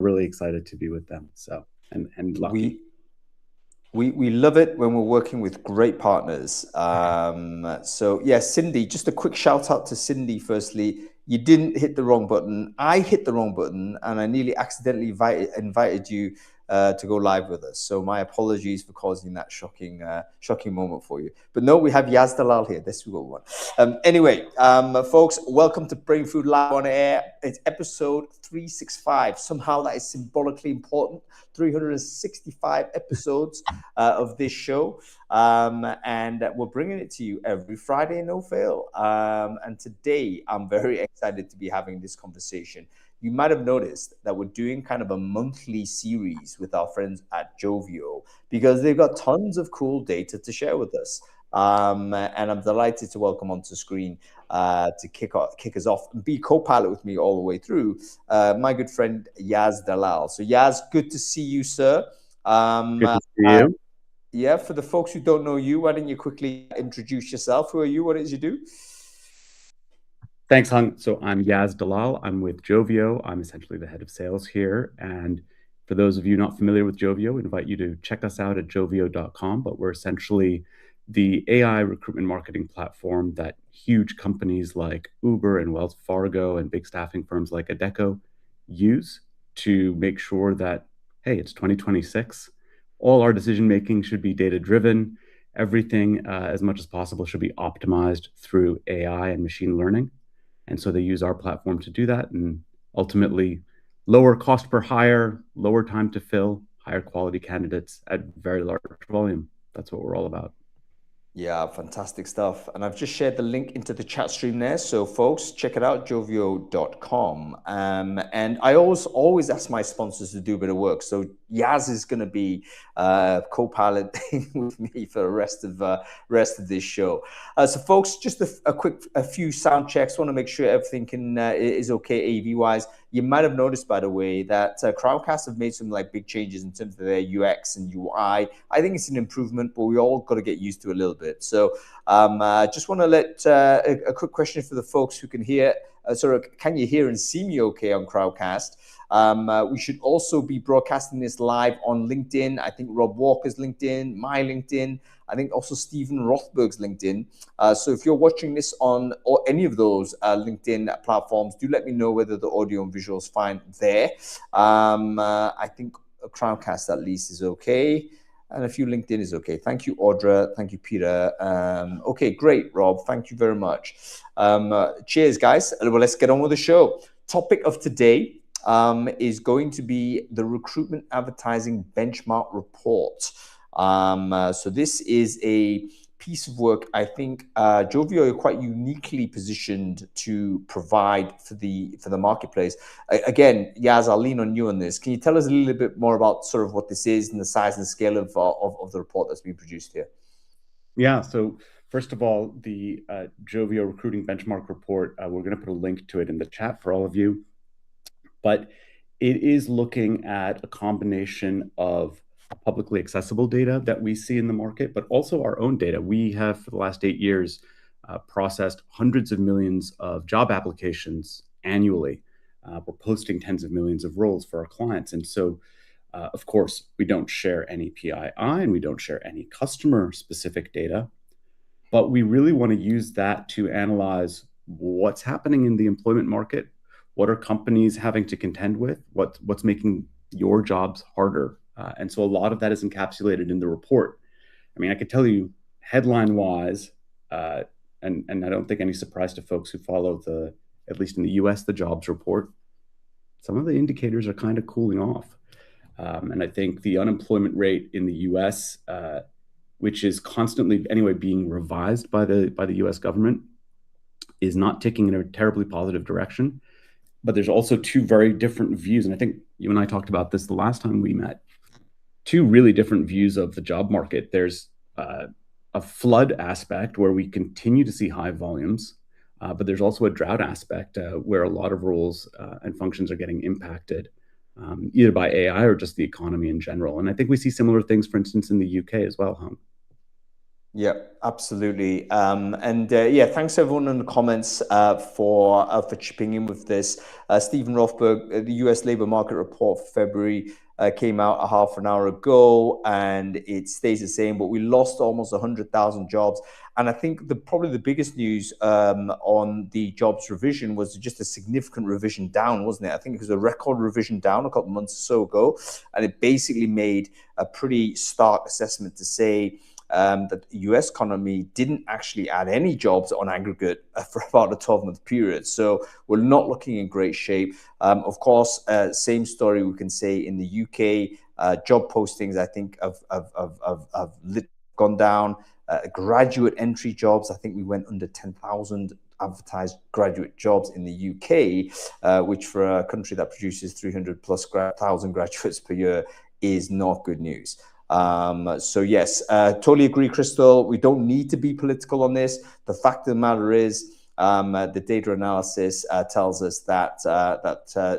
really excited to be with them. So, and lucky. We love it when we're working with great partners. So yeah, Cindy, just a quick shout out to Cindy. Firstly, you didn't hit the wrong button. I hit the wrong button, and I nearly accidentally invited you to go live with us. So my apologies for causing that shocking moment for you. But no, we have Yaz Dalal here. This we got one. Anyway, folks, welcome to Brain Food Live on Air. It's episode 365. Somehow that is symbolically important. 365 episodes of this show, and we're bringing it to you every Friday, no fail. And today, I'm very excited to be having this conversation. You might have noticed that we're doing kind of a monthly series with our friends at Joveo because they've got tons of cool data to share with us. And I'm delighted to welcome onto screen to kick us off and be co-pilot with me all the way through, my good friend Yaz Dalal. So Yaz, good to see you, sir. Good to see you. Yeah, for the folks who don't know you, why don't you quickly introduce yourself? Who are you? What is you do? Thanks, Hung. So I'm Yaz Dalal. I'm with Joveo. I'm essentially the head of sales here. And for those of you not familiar with Joveo, we invite you to check us out at joveo.com. But we're essentially the AI recruitment marketing platform that huge companies like Uber and Wells Fargo and big staffing firms like Adecco use to make sure that, hey, it's 2026. All our decision making should be data driven. Everything, as much as possible, should be optimized through AI and machine learning. And so they use our platform to do that and ultimately lower cost per hire, lower time to fill, higher quality candidates at very large volume. That's what we're all about. Yeah, fantastic stuff. And I've just shared the link into the chat stream there. So folks, check it out, joveo.com. And I always ask my sponsors to do a bit of work. So Yaz is going to be co-pilot with me for the rest of this show. So folks, just a few sound checks. Want to make sure everything is okay AV wise. You might have noticed, by the way, that Crowdcast have made some big changes in terms of their UX and UI. I think it's an improvement, but we all got to get used to it a little bit. So just want to let a quick question for the folks who can hear. Can you hear and see me okay on Crowdcast? We should also be broadcasting this live on LinkedIn. I think Rob Walker's LinkedIn, my LinkedIn. I think also Stephen Rothberg's LinkedIn. So if you're watching this on any of those LinkedIn platforms, do let me know whether the audio and visual is fine there. I think Crowdcast at least is okay. And a few LinkedIn is okay. Thank you, Audra. Thank you, Peter. Okay, great, Rob. Thank you very much. Cheers, guys. Well, let's get on with the show. Topic of today is going to be the Recruitment Advertising Benchmark Report. So this is a piece of work I think Joveo are quite uniquely positioned to provide for the marketplace. Again, Yaz, I'll lean on you on this. Can you tell us a little bit more about sort of what this is and the size and scale of the report that's being produced here? Yeah, so first of all, the Joveo Recruiting Benchmark Report, we're going to put a link to it in the chat for all of you. But it is looking at a combination of publicly accessible data that we see in the market, but also our own data. We have, for the last 8 years, processed hundreds of millions of job applications annually. We're posting tens of millions of roles for our clients. And so, of course, we don't share any PII and we don't share any customer-specific data, but we really want to use that to analyze what's happening in the employment market. What are companies having to contend with? What's making your jobs harder? And so a lot of that is encapsulated in the report. I mean, I could tell you headline-wise, and I don't think any surprise to folks who follow at least in the US, the jobs report, some of the indicators are kind of cooling off. And I think the unemployment rate in the US, which is constantly anyway being revised by the US government, is not ticking in a terribly positive direction. But there's also two very different views. And I think you and I talked about this the last time we met. Two really different views of the job market. There's a flood aspect where we continue to see high volumes, but there's also a drought aspect where a lot of roles and functions are getting impacted either by AI or just the economy in general. And I think we see similar things, for instance, in the UK as well, Hung. Yeah, absolutely. Yeah, thanks everyone in the comments for chipping in with this. Stephen Rothberg, the U.S. labor market report for February came out a half an hour ago, and it stays the same. But we lost almost 100,000 jobs, and I think probably the biggest news on the jobs revision was just a significant revision down, wasn't it? I think it was a record revision down a couple of months or so ago, and it basically made a pretty stark assessment to say that the US economy didn't actually add any jobs on aggregate for about a 12-month period. So we're not looking in great shape. Of course, same story we can say in the UK. Job postings, I think, have gone down. Graduate entry jobs, I think we went under 10,000 advertised graduate jobs in the UK, which for a country that produces 300 plus thousand graduates per year is not good news. So yes, totally agree, Crystal. We don't need to be political on this. The fact of the matter is, the data analysis tells us that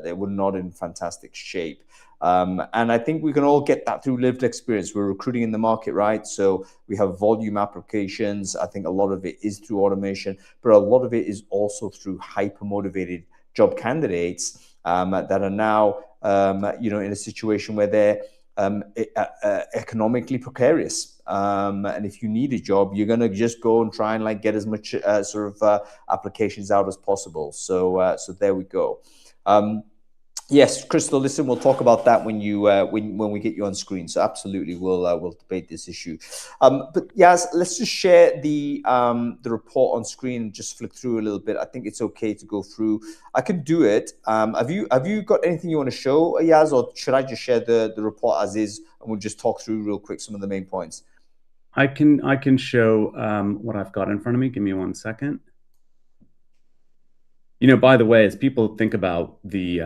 they were not in fantastic shape. And I think we can all get that through lived experience. We're recruiting in the market, right? So we have volume applications. I think a lot of it is through automation, but a lot of it is also through hyper motivated job candidates that are now, in a situation where they're economically precarious. And if you need a job, you're going to just go and try and like get as much applications out as possible. So there we go. Yes, Crystal, listen, we'll talk about that when we get you on screen. So absolutely, we'll debate this issue. But Yaz, let's just share the report on screen and just flick through a little bit. I think it's okay to go through. I can do it. Have you got anything you want to show, Yaz, or should I just share the report as is and we'll just talk through real quick some of the main points? I can show what I've got in front of me. Give me 1 second. By the way, as people think about the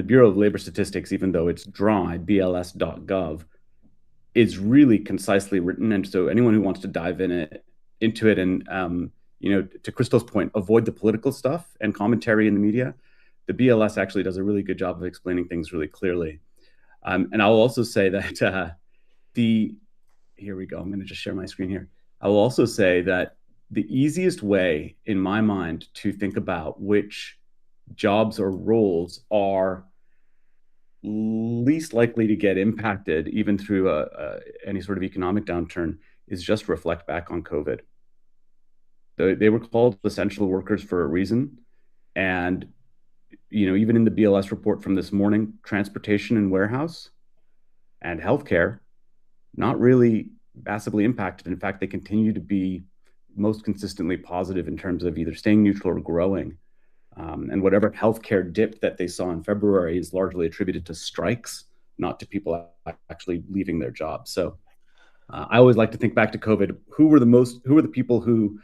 Bureau of Labor Statistics, even though it's dry, bls.gov, is really concisely written, and so anyone who wants to dive into it, and to Crystal's point, avoid the political stuff and commentary in the media, the BLS actually does a really good job of explaining things really clearly. And I'll also say that here we go. I'm going to just share my screen here. I will also say that the easiest way, in my mind, to think about which jobs or roles are least likely to get impacted, even through any sort of economic downturn, is just reflect back on COVID. They were called essential workers for a reason. And, even in the BLS report from this morning, transportation and warehouse and healthcare, not really massively impacted. In fact, they continue to be most consistently positive in terms of either staying neutral or growing. And whatever healthcare dip that they saw in February is largely attributed to strikes, not to people actually leaving their jobs. So I always like to think back to COVID. Who were the people who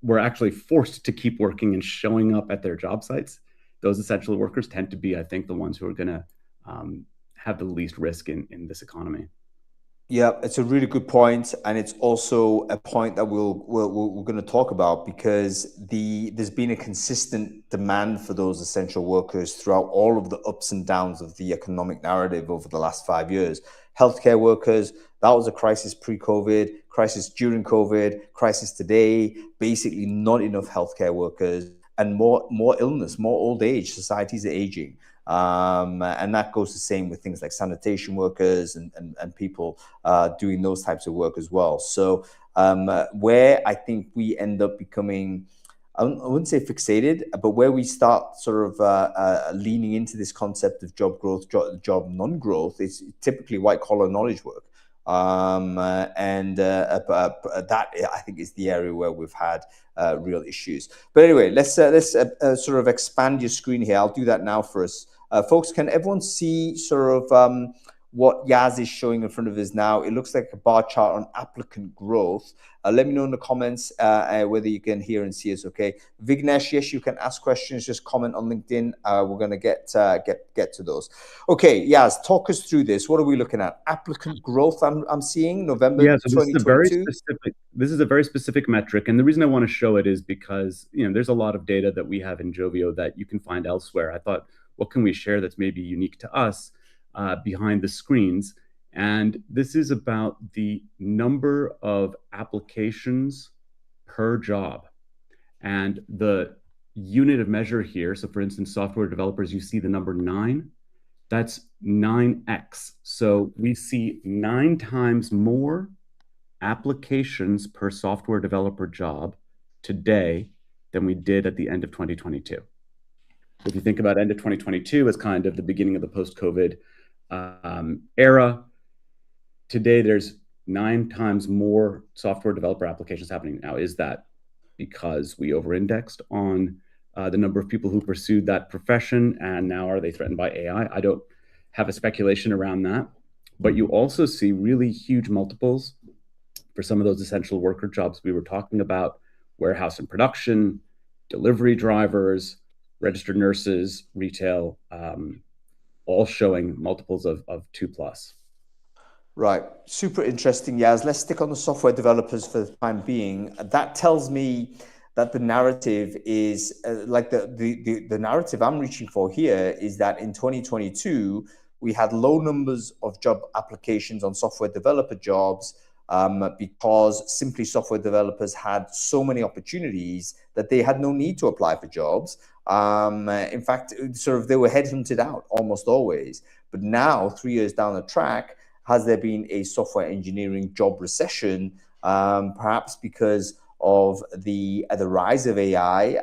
were actually forced to keep working and showing up at their job sites? Those essential workers tend to be, I think, the ones who are going to have the least risk in this economy. Yeah, it's a really good point, and it's also a point that we're going to talk about because there's been a consistent demand for those essential workers throughout all of the ups and downs of the economic narrative over the last 5 years. Healthcare workers, that was a crisis pre-COVID, crisis during COVID, crisis today. Basically, not enough healthcare workers, and more illness, more old age. Societies are aging. And that goes the same with things like sanitation workers and people doing those types of work as well. So where I think we end up becoming, I wouldn't say fixated, but where we start sort of leaning into this concept of job growth, job non-growth, is typically white-collar knowledge work. And that I think is the area where we've had real issues. But anyway, let's sort of expand your screen here. I'll do that now for us. Folks, can everyone see sort of what Yaz is showing in front of us now? It looks like a bar chart on applicant growth. Let me know in the comments whether you can hear and see us okay. Vignesh, yes, you can ask questions. Just comment on LinkedIn. We're going to get to those. Okay, Yaz, talk us through this. What are we looking at? Applicant growth I'm seeing November 2022. This is a very specific metric. And the reason I want to show it is because, there's a lot of data that we have in Joveo that you can find elsewhere. I thought, what can we share that's maybe unique to us behind the screens? And this is about the number of applications per job. And the unit of measure here, so for instance, software developers, you see the number 9, that's 9x. So we see 9 times more applications per software developer job today than we did at the end of 2022. If you think about end of 2022 as kind of the beginning of the post-COVID era, today there's 9 times more software developer applications happening now. Is that because we over-indexed on the number of people who pursued that profession, and now are they threatened by AI? I don't have a speculation around that. But you also see really huge multiples for some of those essential worker jobs we were talking about: warehouse and production, delivery drivers, registered nurses, retail, all showing multiples of 2 plus. Right. Super interesting, Yaz. Let's stick on the software developers for the time being. That tells me that the narrative is like the narrative I'm reaching for here is that in 2022, we had low numbers of job applications on software developer jobs because simply software developers had so many opportunities that they had no need to apply for jobs. In fact, sort of they were headhunted out almost always. But now, 3 years down the track, has there been a software engineering job recession, perhaps because of the rise of AI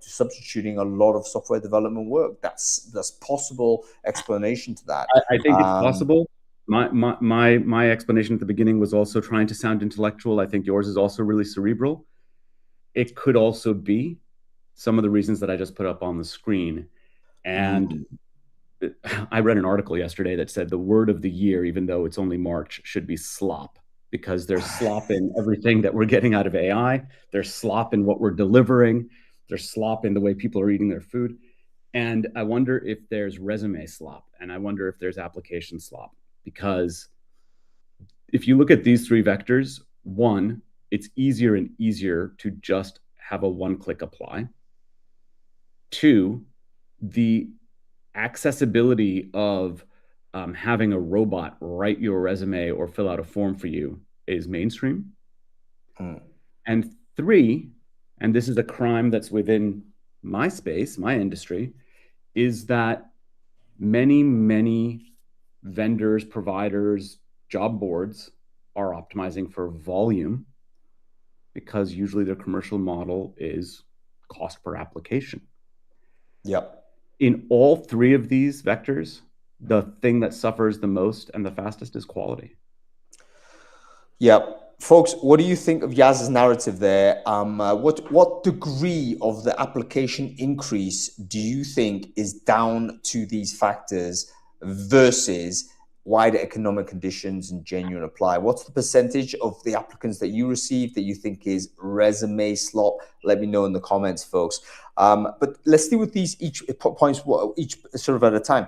substituting a lot of software development work? That's possible explanation to that. I think it's possible. My explanation at the beginning was also trying to sound intellectual. I think yours is also really cerebral. It could also be some of the reasons that I just put up on the screen. And I read an article yesterday that said the word of the year, even though it's only March, should be slop, because there's slop in everything that we're getting out of AI. There's slop in what we're delivering. There's slop in the way people are eating their food. And I wonder if there's resume slop, and I wonder if there's application slop, because if you look at these 3 vectors, 1, it's easier and easier to just have a one-click apply. 2, the accessibility of having a robot write your resume or fill out a form for you is mainstream. And 3, and this is a crime that's within my space, my industry, is that many vendors, providers, job boards are optimizing for volume, because usually their commercial model is cost per application. Yep. In all 3 of these vectors, the thing that suffers the most and the fastest is quality. Yep. Folks, what do you think of Yaz's narrative there? What degree of the application increase do you think is down to these factors versus wider economic conditions and genuine apply? What's the percentage of the applicants that you receive that you think is resume slop? Let me know in the comments, folks. But let's deal with these each points, each sort of at a time.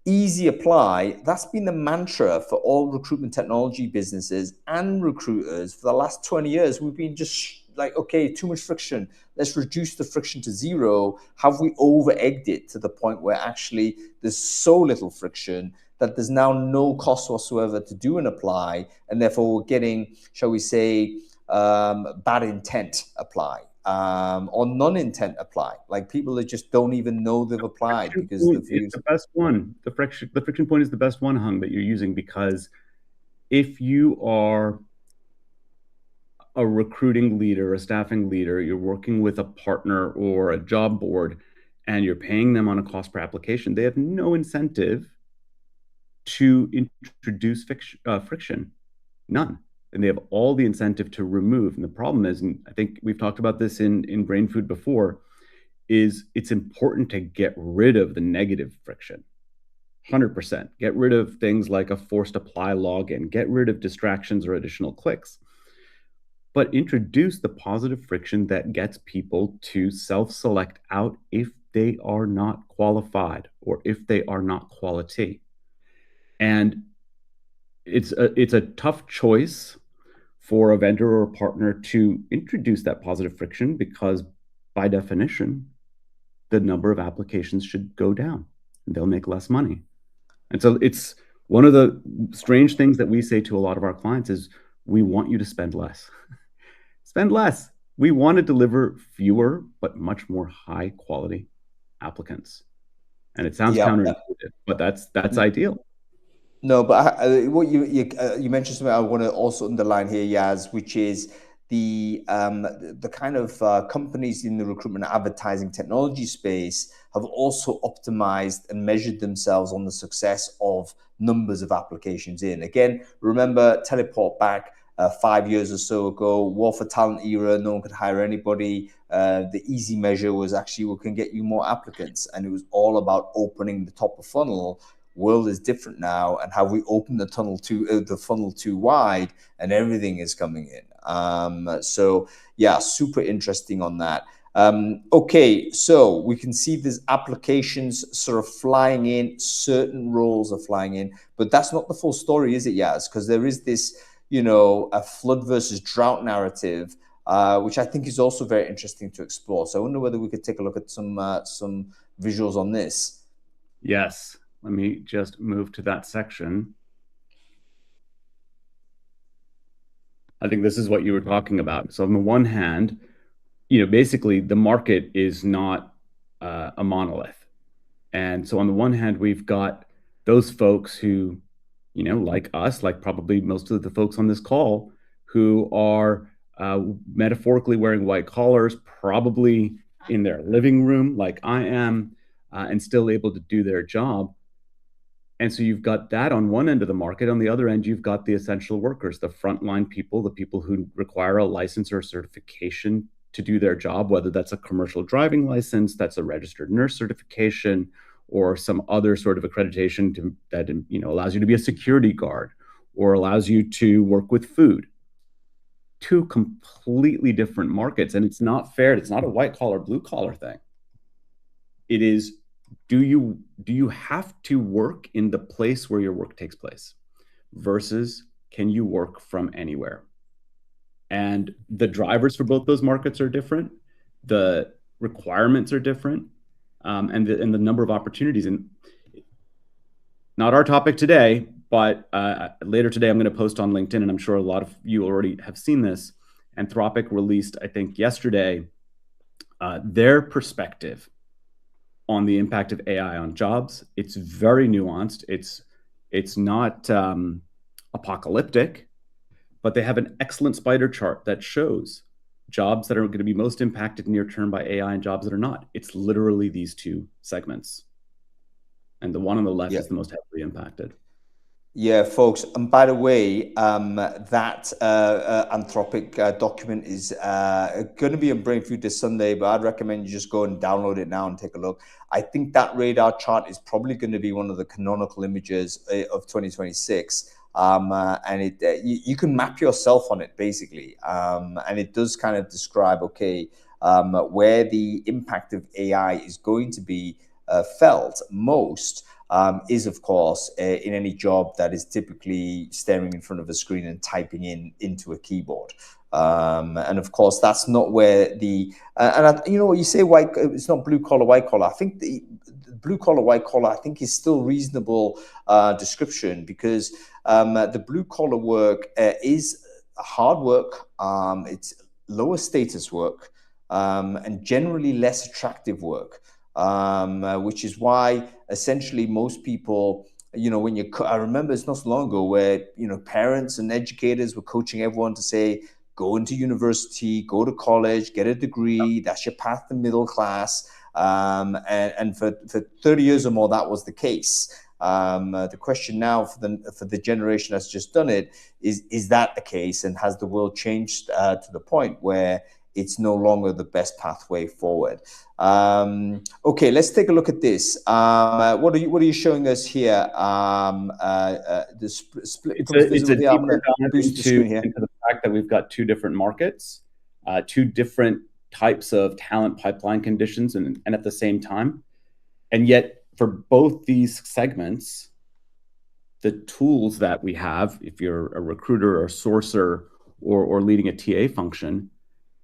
Easy apply, that's been the mantra for all recruitment technology businesses and recruiters for the last 20 years. We've been just like, okay, too much friction. Let's reduce the friction to 0. Have we over-egged it to the point where actually there's so little friction that there's now no cost whatsoever to do an apply, and therefore we're getting, shall we say, bad intent apply? Or non-intent apply, like people that just don't even know they've applied because it's the best one. The friction point is the best one, Hung, that you're using, because if you are a recruiting leader, a staffing leader, you're working with a partner or a job board, and you're paying them on a cost per application, they have no incentive to introduce friction, none. And they have all the incentive to remove. And the problem is, and I think we've talked about this in Brain Food before, is it's important to get rid of the negative friction. 100%. Get rid of things like a forced apply login, get rid of distractions or additional clicks, but introduce the positive friction that gets people to self-select out if they are not qualified or if they are not quality. And it's a tough choice for a vendor or a partner to introduce that positive friction, because by definition, the number of applications should go down and they'll make less money. And so it's One of the strange things that we say to a lot of our clients is we want you to spend less. Spend less. We want to deliver fewer but much more high quality applicants. And it sounds Yeah. counterintuitive, but that's ideal. No, but what you mentioned something I want to also underline here, Yaz, which is the kind of companies in the recruitment and advertising technology space have also optimized and measured themselves on the success of numbers of applications in. Again, remember, teleport back 5 years or so ago, war for talent era, no one could hire anybody. The easy measure was actually we can get you more applicants, and it was all about opening the top of funnel. World is different now, and how we open the funnel too wide, and everything is coming in. So yeah, super interesting on that. Okay, so we can see these applications sort of flying in, certain roles are flying in, but that's not the full story, is it, Yaz? Because there is this, a flood versus drought narrative, which I think is also very interesting to explore. So I wonder whether we could take a look at some visuals on this. Yes. Let me just move to that section. I think this is what you were talking about. So on the one hand, basically the market is not a monolith. And so on the one hand, we've got those folks who, like us, like probably most of the folks on this call, who are metaphorically wearing white collars, probably in their living room, like I am, and still able to do their job. And so you've got that on one end of the market. On the other end, you've got the essential workers, the frontline people, the people who require a license or a certification to do their job, whether that's a commercial driving license, that's a registered nurse certification, or some other sort of accreditation that allows you to be a security guard or allows you to work with food. Two completely different markets. And it's not fair. It's not a white collar, blue collar thing. It is, do you have to work in the place where your work takes place versus can you work from anywhere? And the drivers for both those markets are different. The requirements are different, and the number of opportunities. And not our topic today, but later today I'm going to post on LinkedIn, and I'm sure a lot of you already have seen this. Anthropic released, I think, yesterday, their perspective on the impact of AI on jobs. It's very nuanced. It's not apocalyptic, but they have an excellent spider chart that shows jobs that are going to be most impacted near term by AI and jobs that are not. It's literally these two segments. And the one on the left is the most heavily impacted. Yeah, folks. And by the way, that Anthropic document is going to be on Brain Food this Sunday, but I'd recommend you just go and download it now and take a look. I think that radar chart is probably going to be one of the canonical images of 2026. And you can map yourself on it, basically. And it does kind of describe, where the impact of AI is going to be felt most. Is, of course, in any job that is typically staring in front of a screen and typing into a keyboard. And of course, that's not where you say white. It's not blue collar, white collar. I think the blue collar, white collar, I think is still reasonable description, because the blue collar work is hard work. It's lower status work, and generally less attractive work. Which is why essentially most people, I remember it's not so long ago where, parents and educators were coaching everyone to say, go into university, go to college, get a degree. That's your path to middle class. And for 30 years or more, that was the case. The question now for the generation that's just done it is that the case? And has the world changed to the point where it's no longer the best pathway forward? Okay, let's take a look at this. What are you showing us here? The split becomes visible here. I'm going to boost the screen here. Into the fact that we've got two different markets, two different types of talent pipeline conditions, and at the same time. And yet, for both these segments, the tools that we have, if you're a recruiter or a sourcer or leading a TA function,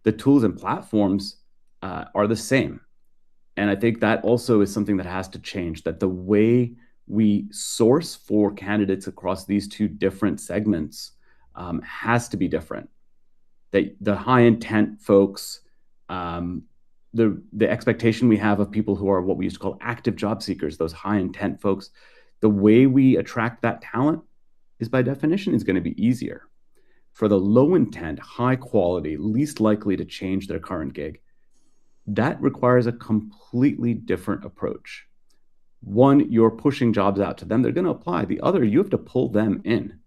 the tools and platforms are the same. And I think that also is something that has to change, that the way we source for candidates across these two different segments has to be different. The high intent folks, the expectation we have of people who are what we used to call active job seekers, those high intent folks, the way we attract that talent is by definition is going to be easier. For the low intent, high quality, least likely to change their current gig, that requires a completely different approach. One, you're pushing jobs out to them, they're going to apply. The other, you have to pull them in.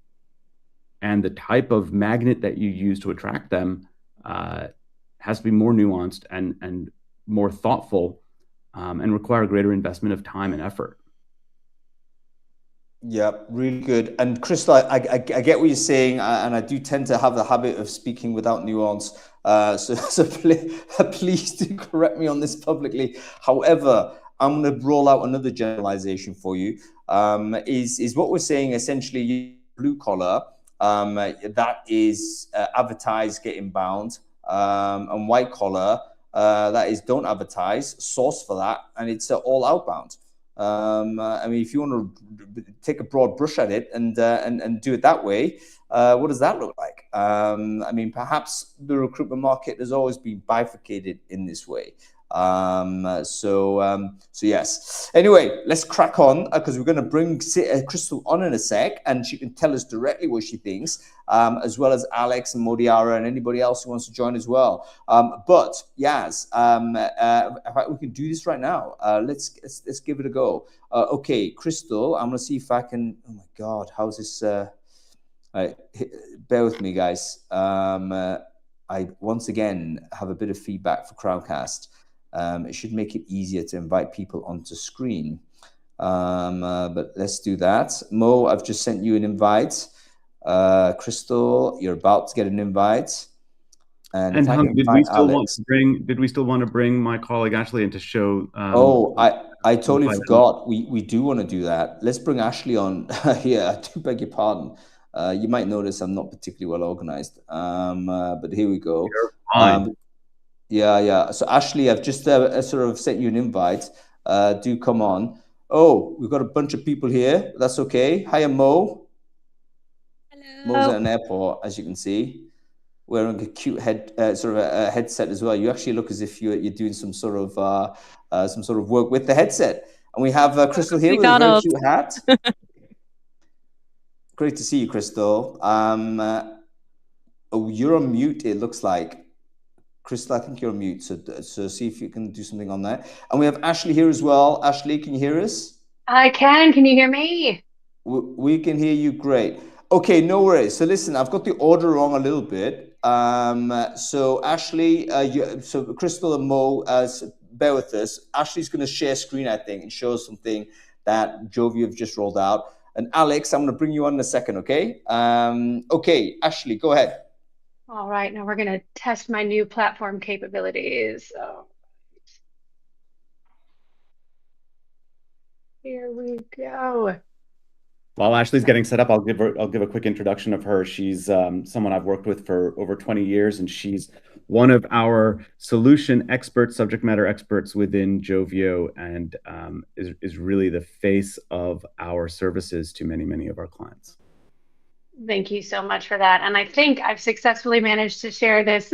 And the type of magnet that you use to attract them has to be more nuanced and more thoughtful and require a greater investment of time and effort. Yeah, really good. And Crystal, I get what you're saying, and I do tend to have the habit of speaking without nuance. So please do correct me on this publicly. However, I'm going to roll out another generalization for you. Is what we're saying essentially blue collar, that is advertise, get inbound, and white collar, that is don't advertise, source for that, and it's all outbound. I mean, if you want to take a broad brush at it and do it that way, what does that look like? I mean, perhaps the recruitment market has always been bifurcated in this way. So yes. Anyway, let's crack on because we're going to bring Crystal on in a sec, and she can tell us directly what she thinks, as well as Alex and Modiara and anybody else who wants to join as well. But Yaz, in fact, we can do this right now. Let's give it a go. Okay, Crystal, I'm going to see if I can. Oh my God, how's this? Bear with me, guys. I once again have a bit of feedback for Crowdcast. It should make it easier to invite people onto screen. But let's do that. Mo, I've just sent you an invite. Crystal, you're about to get an invite. And Hung, did we still want to bring my colleague Ashley in to show? I totally forgot. We do want to do that. Let's bring Ashley on here. I do beg your pardon. You might notice I'm not particularly well organized. But here we go. You're fine. Yeah. So Ashley, I've just sort of sent you an invite. Do come on. Oh, we've got a bunch of people here. That's okay. Hiya, Mo. Hello. Mo's at an airport, as you can see, wearing a cute a headset as well. You actually look as if you're doing some sort of work with the headset. And we have Crystal here with a very cute hat. Great to see you, Crystal. Oh, you're on mute, it looks like. Crystal, I think you're on mute, so see if you can do something on that. And we have Ashley here as well. Ashley, can you hear us? I can. Can you hear me? We can hear you great. Okay, no worries. So listen, I've got the order wrong a little bit. So Ashley, so Crystal and Mo, bear with us. Ashley's going to share screen, I think, and show us something that Joveo have just rolled out. And Alex, I'm going to bring you on in a second, okay? Okay, Ashley, go ahead. All right, now we're going to test my new platform capabilities. So here we go. While Ashley's getting set up, I'll give a quick introduction of her. She's someone I've worked with for over 20 years, and she's one of our solution experts, subject matter experts within Joveo, and is really the face of our services to many of our clients. Thank you so much for that. And I think I've successfully managed to share this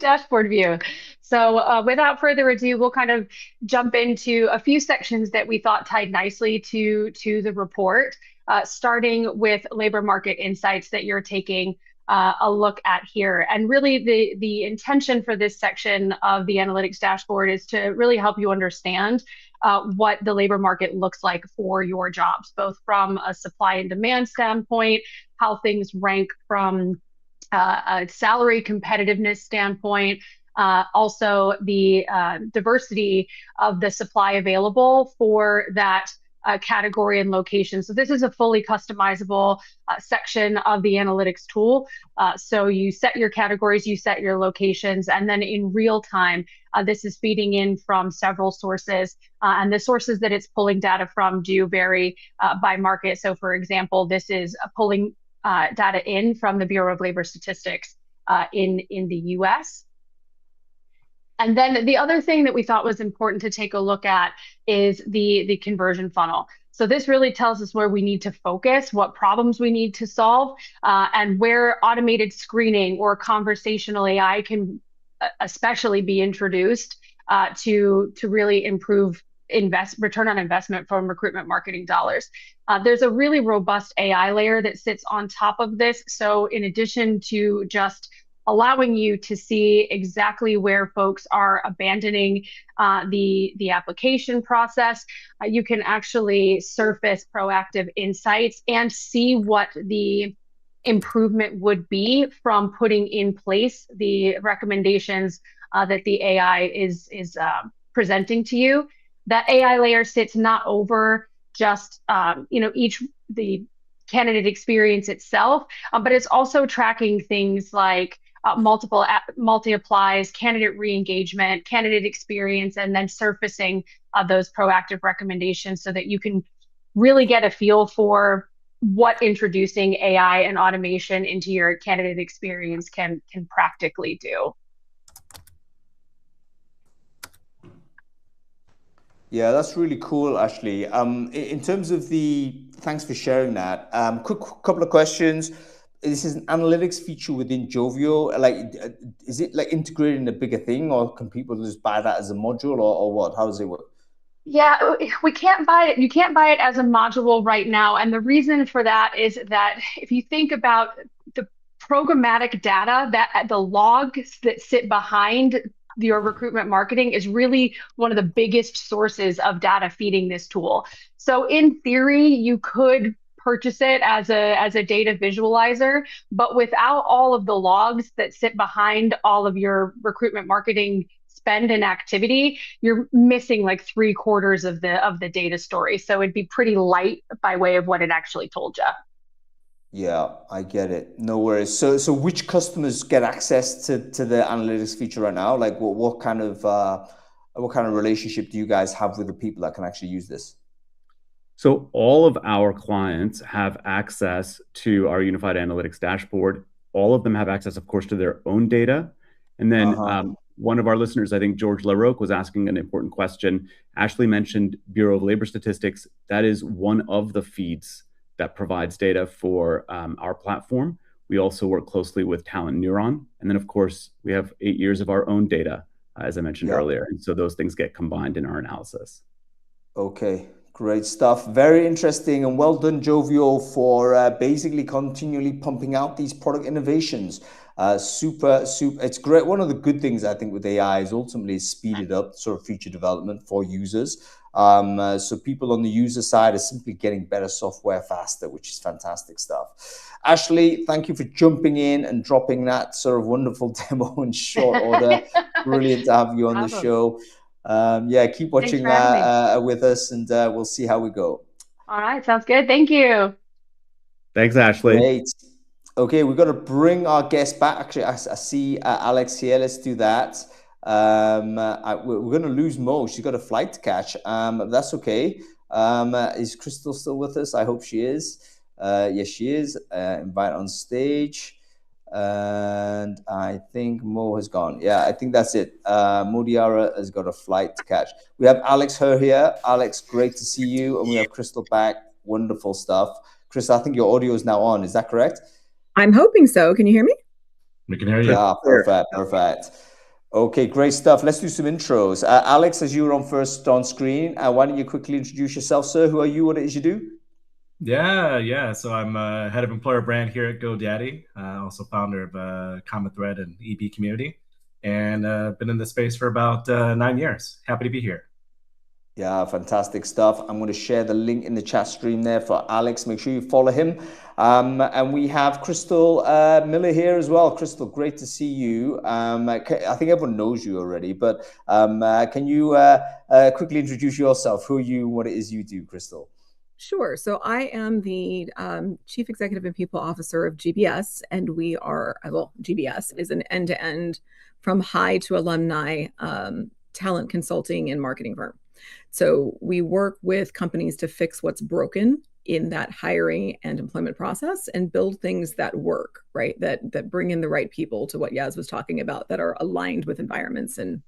dashboard view. So without further ado, we'll kind of jump into a few sections that we thought tied nicely to the report, starting with labor market insights that you're taking a look at here. And really the intention for this section of the analytics dashboard is to really help you understand what the labor market looks like for your jobs, both from a supply and demand standpoint, how things rank from a salary competitiveness standpoint, also the diversity of the supply available for that category and location. So this is a fully customizable section of the analytics tool. So you set your categories, you set your locations, and then in real time, this is feeding in from several sources. And the sources that it's pulling data from do vary by market. So for example, this is pulling data in from the Bureau of Labor Statistics in the US. And then the other thing that we thought was important to take a look at is the conversion funnel. So this really tells us where we need to focus, what problems we need to solve, and where automated screening or conversational AI can especially be introduced to really improve return on investment from recruitment marketing dollars. There's a really robust AI layer that sits on top of this. So in addition to just allowing you to see exactly where folks are abandoning the application process, you can actually surface proactive insights and see what the improvement would be from putting in place the recommendations that the AI is presenting to you. That AI layer sits not over just the candidate experience itself, but it's also tracking things like multi applies, candidate re-engagement, candidate experience, and then surfacing those proactive recommendations so that you can really get a feel for what introducing AI and automation into your candidate experience can practically do. Yeah, that's really cool, Ashley. In terms of thanks for sharing that. Quick couple of questions. This is an analytics feature within Joveo. Like, is it like integrated in a bigger thing, or can people just buy that as a module, or what? How does it work? Yeah, we can't buy it. You can't buy it as a module right now. And the reason for that is that if you think about the programmatic data, that the logs that sit behind your recruitment marketing is really one of the biggest sources of data feeding this tool. So in theory, you could purchase it as a data visualizer, but without all of the logs that sit behind all of your recruitment marketing spend and activity, you're missing like 3/4 of the data story. So it'd be pretty light by way of what it actually told you. Yeah, I get it. No worries. So which customers get access to the analytics feature right now? Like, what kind of relationship do you guys have with the people that can actually use this? So all of our clients have access to our unified analytics dashboard. All of them have access, of course, to their own data. And then one of our listeners, I think George LaRoque, was asking an important question. Ashley mentioned Bureau of Labor Statistics. That is one of the feeds that provides data for our platform. We also work closely with Talent Neuron. And then, of course, we have 8 years of our own data, as I mentioned earlier. And so those things get combined in our analysis. Okay, great stuff. Very interesting, and well done, Joveo, for basically continually pumping out these product innovations. Super. It's great. One of the good things I think with AI is ultimately speeded up sort of feature development for users. So people on the user side are simply getting better software faster, which is fantastic stuff. Ashley, thank you for jumping in and dropping that sort of wonderful demo in short order. Brilliant to have you on the show. Yeah, keep watching with us, and we'll see how we go. All right, sounds good. Thank you. Thanks, Ashley. Great. Okay, we've got to bring our guest back. Actually, I see Alex here. Let's do that. We're going to lose Mo. She's got a flight to catch. That's okay. Is Crystal still with us? I hope she is. Yes, she is. Invite on stage. And I think Mo has gone. Yeah, I think that's it. Mo Diarra has got a flight to catch. We have Alex Her here. Alex, great to see you. And we have Crystal back. Wonderful stuff. Crystal, I think your audio is now on. Is that correct? I'm hoping so. Can you hear me? We can hear you. Yeah, perfect. Okay, great stuff. Let's do some intros. Alex, as you were on first on screen, why don't you quickly introduce yourself, sir? Who are you? What it is you do? Yeah. So I'm head of employer brand here at GoDaddy, also founder of Common Thread and EB Community, and been in this space for about 9 years. Happy to be here. Yeah, fantastic stuff. I'm going to share the link in the chat stream there for Alex. Make sure you follow him. And we have Crystal Miller here as well. Crystal, great to see you. I think everyone knows you already, but can you quickly introduce yourself? Who are you? What it is you do, Crystal? Sure. So I am the Chief Executive and People Officer of GBS, and we are, GBS is an end-to-end from high to alumni talent consulting and marketing firm. So we work with companies to fix what's broken in that hiring and employment process and build things that work, right? That bring in the right people, to what Yaz was talking about, that are aligned with environments and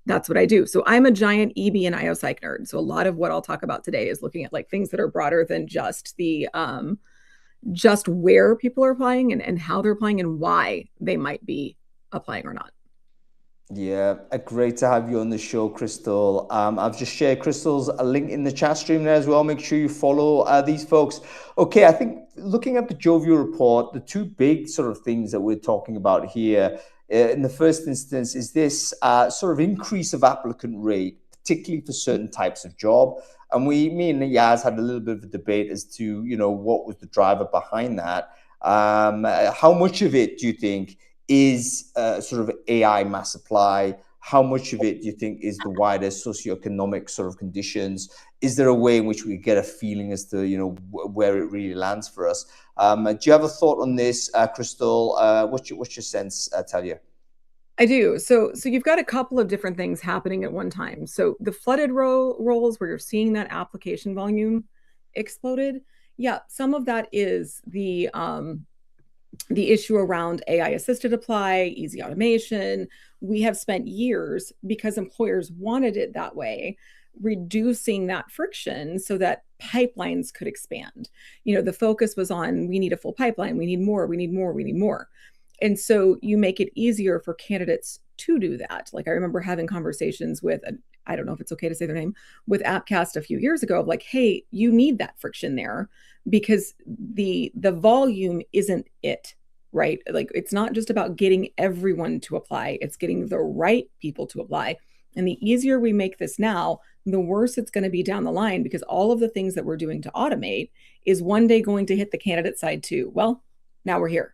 That's what I do. So I'm a giant EB and IO psych nerd. So a lot of what I'll talk about today is looking at like things that are broader than just the just where people are applying and how they're applying and why they might be applying or not. Yeah, great to have you on the show, Crystal. I've just shared Crystal's link in the chat stream there as well. Make sure you follow these folks. Okay, I think looking at the Joveo report, the two big sort of things that we're talking about here, in the first instance, is this sort of increase of applicant rate, particularly for certain types of job. And me and Yaz had a little bit of a debate as to, what was the driver behind that. How much of it do you think is sort of AI mass supply? How much of it do you think is the wider socioeconomic sort of conditions? Is there a way in which we get a feeling as to where it really lands for us? Do you have a thought on this, Crystal? What's your sense, Talia? I do. So you've got a couple of different things happening at one time. So the flooded roles where you're seeing that application volume exploded. Yeah, some of that is the issue around AI assisted apply, easy automation. We have spent years, because employers wanted it that way, reducing that friction so that pipelines could expand. The focus was on, we need a full pipeline, we need more, we need more, we need more. And so you make it easier for candidates to do that. Like I remember having conversations with, I don't know if it's okay to say their name, with Appcast a few years ago of like, hey, you need that friction there because the volume isn't it, right? Like it's not just about getting everyone to apply, it's getting the right people to apply. And the easier we make this now, the worse it's going to be down the line, because all of the things that we're doing to automate is one day going to hit the candidate side too. Well, now we're here.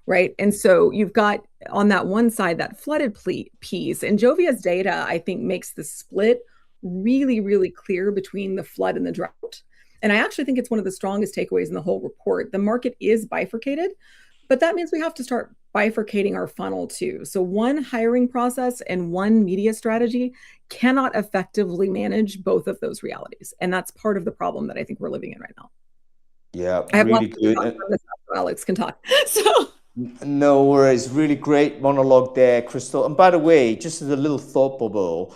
Right. And so you've got on that one side, that flooded piece, and Joveo's data, I think, makes the split really, really clear between the flood and the drought. And I actually think it's one of the strongest takeaways in the whole report. The market is bifurcated, but that means we have to start bifurcating our funnel too. So one hiring process and one media strategy cannot effectively manage both of those realities. And that's part of the problem that I think we're living in right now. Yeah, I have really lots to talk about this, so Alex can talk. So. No worries. Really great monologue there, Crystal. And by the way, just as a little thought bubble,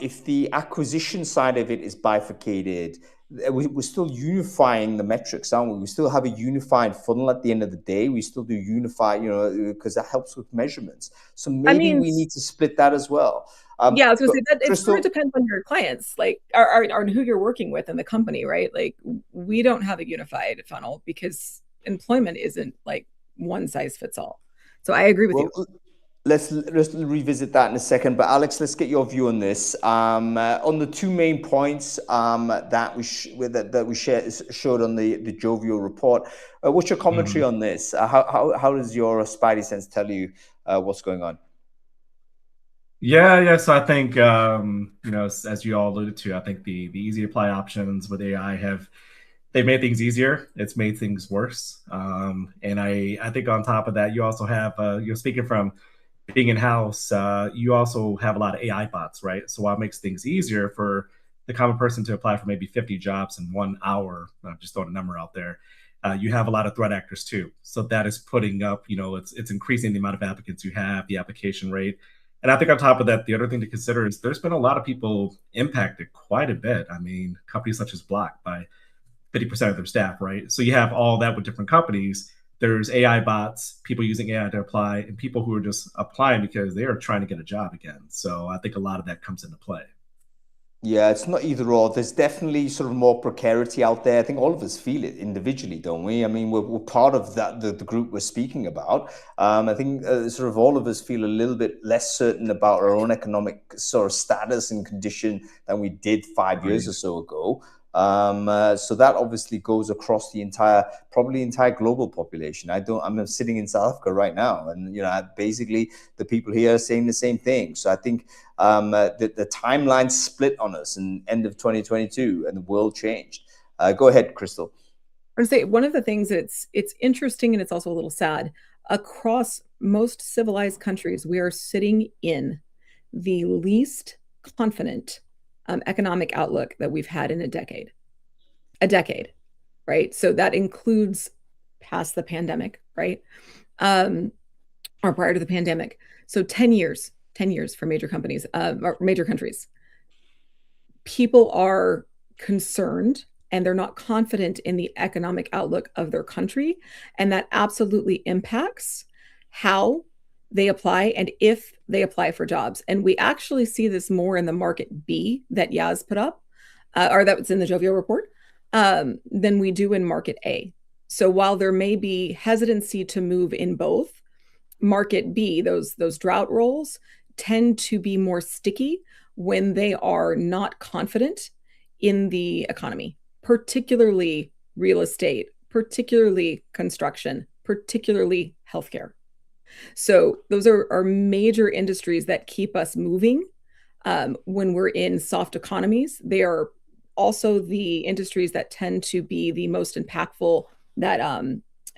if the acquisition side of it is bifurcated, we're still unifying the metrics, aren't we? We still have a unified funnel at the end of the day. We still do unify, because that helps with measurements. So maybe we need to split that as well. Yeah, I was going to say that it sort of depends on your clients, like, or who you're working with in the company, right? Like, we don't have a unified funnel because employment isn't like one size fits all. So I agree with you. Let's revisit that in a second. But Alex, let's get your view on this. On the two main points that we showed on the Joveo report. What's your commentary on this? How does your spidey sense tell you what's going on? Yeah. So I think as you all alluded to, I think the easy apply options with AI they've made things easier. It's made things worse. And I think on top of that, you also have, speaking from being in-house, you also have a lot of AI bots, right? So what makes things easier for the common person to apply for maybe 50 jobs in 1 hour, just throwing a number out there, you have a lot of threat actors too. So that is putting up, it's increasing the amount of applicants you have, the application rate. And I think on top of that, the other thing to consider is there's been a lot of people impacted quite a bit. I mean, companies such as Block by 50% of their staff, right? So you have all that with different companies. There's AI bots, people using AI to apply, and people who are just applying because they are trying to get a job again. So I think a lot of that comes into play. Yeah, it's not either or. There's definitely sort of more precarity out there. I think all of us feel it individually, don't we? I mean, we're part of that, the group we're speaking about. I think sort of all of us feel a little bit less certain about our own economic sort of status and condition than we did 5 years or so ago. So that obviously goes across probably entire global population. I'm sitting in South Africa right now, and basically the people here are saying the same thing. So I think the timeline split on us in end of 2022, and the world changed. Go ahead, Crystal. I would say one of the things it's interesting, and it's also a little sad. Across most civilized countries, we are sitting in the least confident economic outlook that we've had in a decade, right? So that includes past the pandemic, right? Or prior to the pandemic. So 10 years 10 years for major companies, or major countries. People are concerned and they're not confident in the economic outlook of their country. And that absolutely impacts how they apply and if they apply for jobs. And we actually see this more in the market B that Yaz put up, or that was in the Joveo report, than we do in market A. So while there may be hesitancy to move in both, market B, those drought roles tend to be more sticky when they are not confident in the economy, particularly real estate, particularly construction, particularly healthcare. So those are major industries that keep us moving when we're in soft economies. They are also the industries that tend to be the most impactful that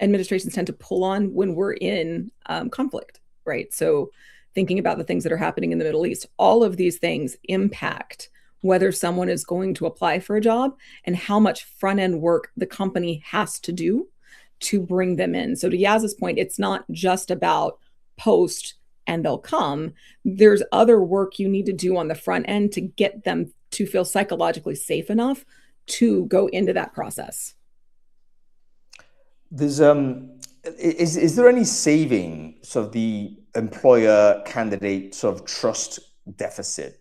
administrations tend to pull on when we're in conflict, right? So thinking about the things that are happening in the Middle East, all of these things impact whether someone is going to apply for a job and how much front-end work the company has to do to bring them in. So to Yaz's point, it's not just about post and they'll come. There's other work you need to do on the front end to get them to feel psychologically safe enough to go into that process. There's is there any saving sort of the employer candidate sort of trust deficit?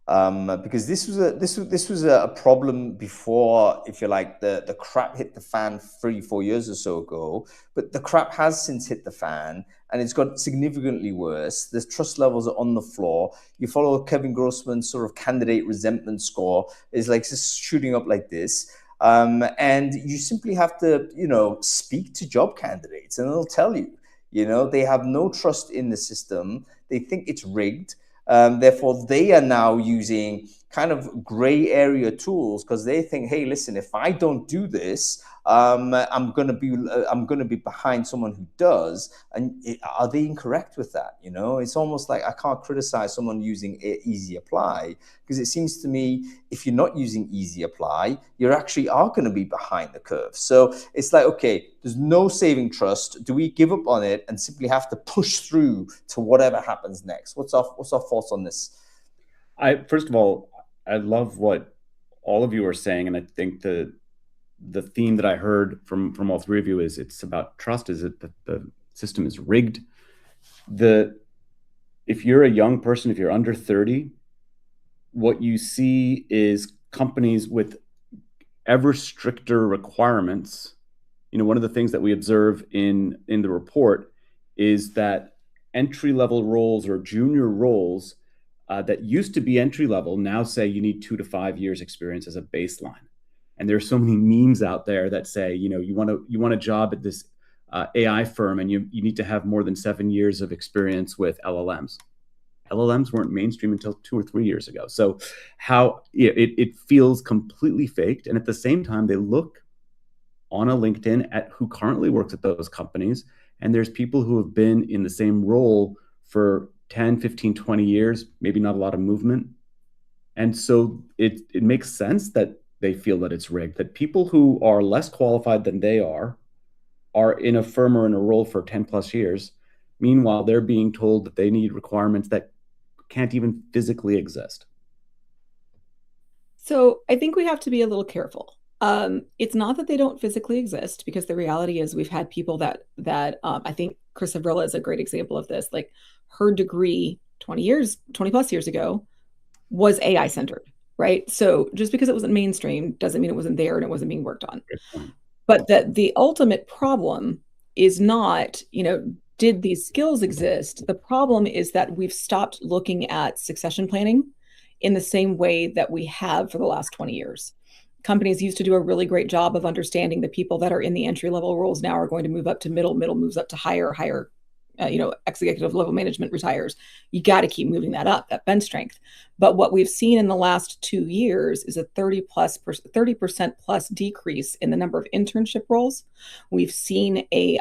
Because this was a problem before, if you like, the crap hit the fan 3-4 years or so ago. But the crap has since hit the fan, and it's got significantly worse. The trust levels are on the floor. You follow Kevin Grossman's sort of candidate resentment score is like just shooting up like this. And you simply have to, speak to job candidates, and they'll tell you, they have no trust in the system. They think it's rigged. Therefore, they are now using kind of gray area tools because they think, hey, listen, if I don't do this, I'm gonna be behind someone who does. And are they incorrect with that? It's almost like I can't criticize someone using easy apply, because it seems to me if you're not using easy apply, you actually are going to be behind the curve. So it's like, okay, there's no saving trust. Do we give up on it and simply have to push through to whatever happens next? What's our thoughts on this? First of all, I love what all of you are saying, and I think the theme that I heard from all three of you is it's about trust. Is it that the system is rigged? If you're a young person, if you're under 30, what you see is companies with ever stricter requirements. One of the things that we observe in the report is that entry-level roles or junior roles that used to be entry-level now say you need 2 to 5 years experience as a baseline. And there's so many memes out there that say, you want a job at this AI firm and you need to have more than 7 years of experience with LLMs. LLMs weren't mainstream until 2 or 3 years ago. So it feels completely faked. And at the same time, they look on a LinkedIn at who currently works at those companies. And there's people who have been in the same role for 10, 15, 20 years, maybe not a lot of movement. And so it makes sense that they feel that it's rigged, that people who are less qualified than they are in a firm or in a role for 10 plus years. Meanwhile, they're being told that they need requirements that can't even physically exist. So I think we have to be a little careful. It's not that they don't physically exist, because the reality is we've had people that I think Chris Avrilla is a great example of this. Like, her degree 20 plus years ago was AI centered, right? So just because it wasn't mainstream doesn't mean it wasn't there and it wasn't being worked on. But that the ultimate problem is not, did these skills exist? The problem is that we've stopped looking at succession planning in the same way that we have for the last 20 years. Companies used to do a really great job of understanding the people that are in the entry-level roles now are going to move up to middle moves up to higher, executive level management retires. You got to keep moving that up, that bench strength. But what we've seen in the last 2 years is a 30% plus decrease in the number of internship roles. We've seen a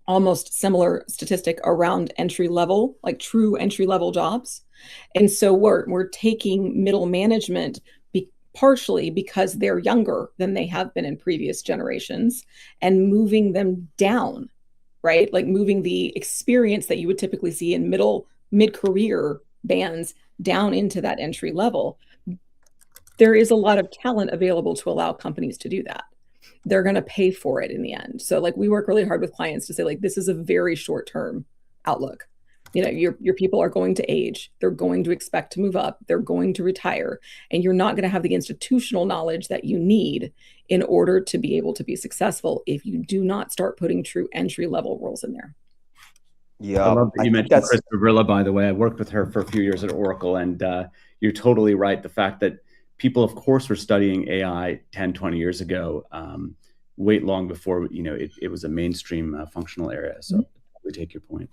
almost similar statistic around entry level, like true entry level jobs. And so we're taking middle management partially because they're younger than they have been in previous generations and moving them down, right? Like moving the experience that you would typically see in middle mid-career bands down into that entry level, there is a lot of talent available to allow companies to do that. They're going to pay for it in the end. So like we work really hard with clients to say like, this is a very short-term outlook. You know, your people are going to age. They're going to expect to move up. They're going to retire. And you're not going to have the institutional knowledge that you need in order to be able to be successful if you do not start putting true entry-level roles in there. Yeah, I love that you mentioned Chris Gavrilla, by the way. I worked with her for a few years at Oracle, and you're totally right. The fact that people, of course, were studying AI 10, 20 years ago, wait long before, you know, it was a mainstream functional area. So we take your point.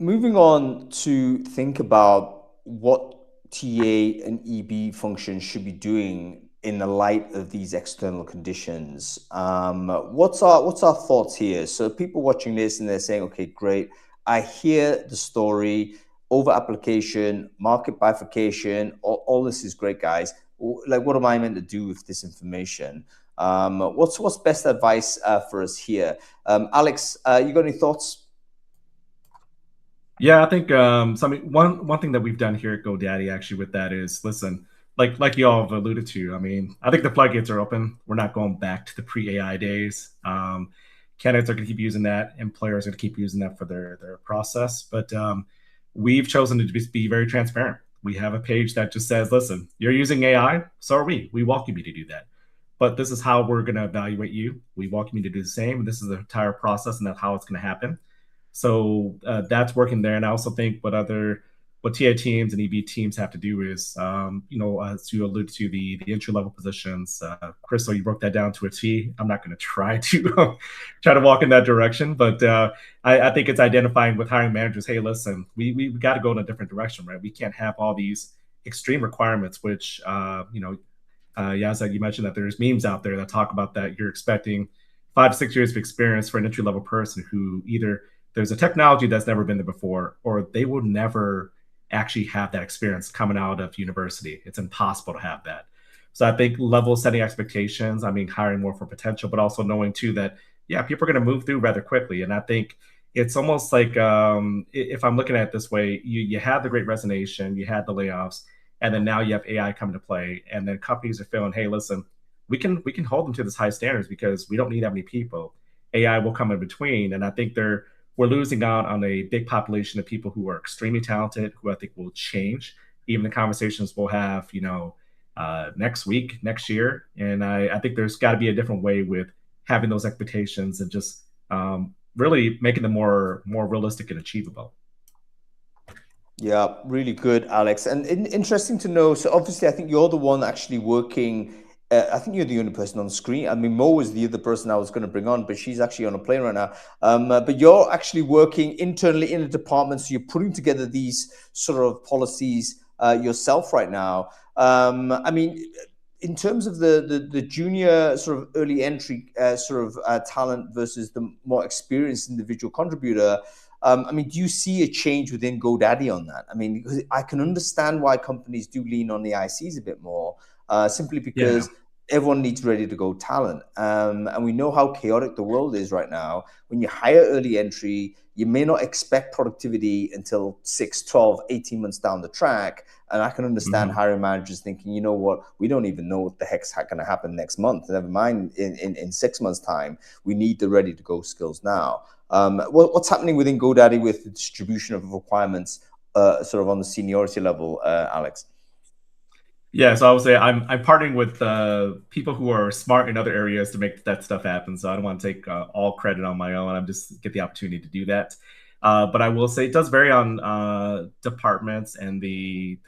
Moving on to think about what TA and EB functions should be doing in the light of these external conditions. What's our thoughts here? So people watching this and they're saying, okay, great. I hear the story, over application, market bifurcation, all this is great, guys. Like, what am I meant to do with this information? What's best advice for us here? Alex, you got any thoughts? Yeah, I think one thing that we've done here at GoDaddy actually with that is, listen, like you all have alluded to, I mean, I think the floodgates are open. We're not going back to the pre-AI days. Candidates are going to keep using that. Employers are going to keep using that for their process. But we've chosen to just be very transparent. We have a page that just says, listen, you're using AI, so are we. We welcome you to do that. But this is how we're going to evaluate you. We welcome you to do the same. And this is the entire process, and that's how it's going to happen. So that's working there. And I also think what TA teams and EB teams have to do is, you know, as you alluded to, the entry-level positions. Crystal, you broke that down to a T. I'm not going to try to walk in that direction, but I think it's identifying with hiring managers, hey, listen, we got to go in a different direction, right? We can't have all these extreme requirements, which, you know, Yazid, you mentioned that there's memes out there that talk about that you're expecting 5 to 6 years of experience for an entry-level person who either there's a technology that's never been there before, or they will never actually have that experience coming out of university. It's impossible to have that. So I think level setting expectations, I mean, hiring more for potential, but also knowing too that, yeah, people are going to move through rather quickly. And I think it's almost like, if I'm looking at it this way, you had the great resignation, you had the layoffs, and then now you have AI coming to play. And then companies are feeling, hey, listen, we can hold them to this high standards because we don't need that many people. AI will come in between. And I think we're losing out on a big population of people who are extremely talented, who I think will change. Even the conversations we'll have, you know, next week, next year. And I think there's got to be a different way with having those expectations and just really making them more realistic and achievable. Yeah, really good, Alex. And interesting to know. So obviously, I think you're the one actually working. I think you're the only person on the screen. I mean, Mo was the other person I was going to bring on, but she's actually on a plane right now. But you're actually working internally in the department. So you're putting together these sort of policies yourself right now. I mean, in terms of the junior sort of early entry talent versus the more experienced individual contributor, I mean, do you see a change within GoDaddy on that? I mean, because I can understand why companies do lean on the ICs a bit more, simply because everyone needs ready to go talent. And we know how chaotic the world is right now. When you hire early entry, you may not expect productivity until 6, 12, 18 months down the track. And I can understand hiring managers thinking, you know what, we don't even know what the heck's going to happen next month. Never mind in 6 months' time. We need the ready to go skills now. What's happening within GoDaddy with the distribution of requirements sort of on the seniority level, Alex? Yeah, so I would say I'm partnering with people who are smart in other areas to make that stuff happen. So I don't want to take all credit on my own. I'm just get the opportunity to do that. But I will say it does vary on departments and the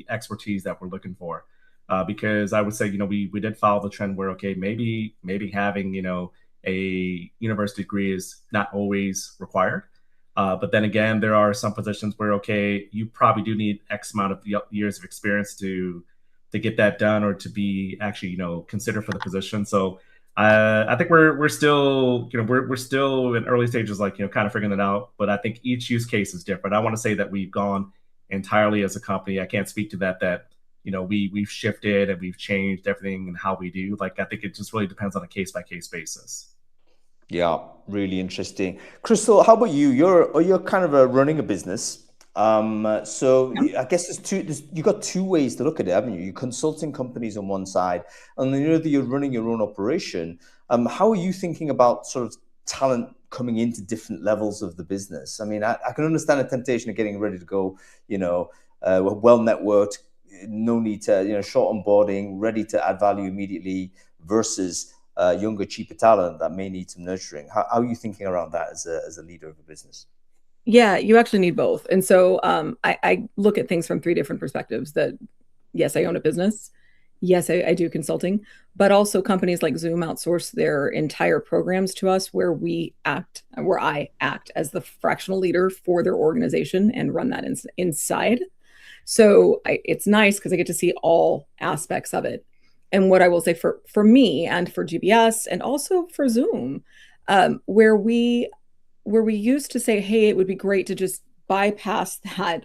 expertise that we're looking for. Because I would say, you know, we did follow the trend where, okay, maybe having, you know, a university degree is not always required. But then again, there are some positions where, okay, you probably do need X amount of years of experience to get that done or to be actually, you know, considered for the position. So I think we're still, you know, we're still in early stages, like, you know, kind of figuring it out. But I think each use case is different. I want to say that we've gone entirely as a company. I can't speak to that, you know, we've shifted and we've changed everything and how we do. Like, I think it just really depends on a case by case basis. Yeah, really interesting. Crystal, how about you? You're kind of running a business. So I guess you got two ways to look at it, haven't you? You're consulting companies on one side, and then that you're running your own operation. How are you thinking about sort of talent coming into different levels of the business? I mean, I can understand the temptation of getting ready to go, well networked, no need to, short onboarding, ready to add value immediately versus younger, cheaper talent that may need some nurturing. How are you thinking around that as a leader of a business? Yeah, you actually need both. And so I look at things from three different perspectives. That yes, I own a business. Yes, I do consulting, but also companies like Zoom outsource their entire programs to us where I act as the fractional leader for their organization and run that inside. So it's nice because I get to see all aspects of it. And what I will say for me and for GBS and also for Zoom, where we used to say, hey, it would be great to just bypass that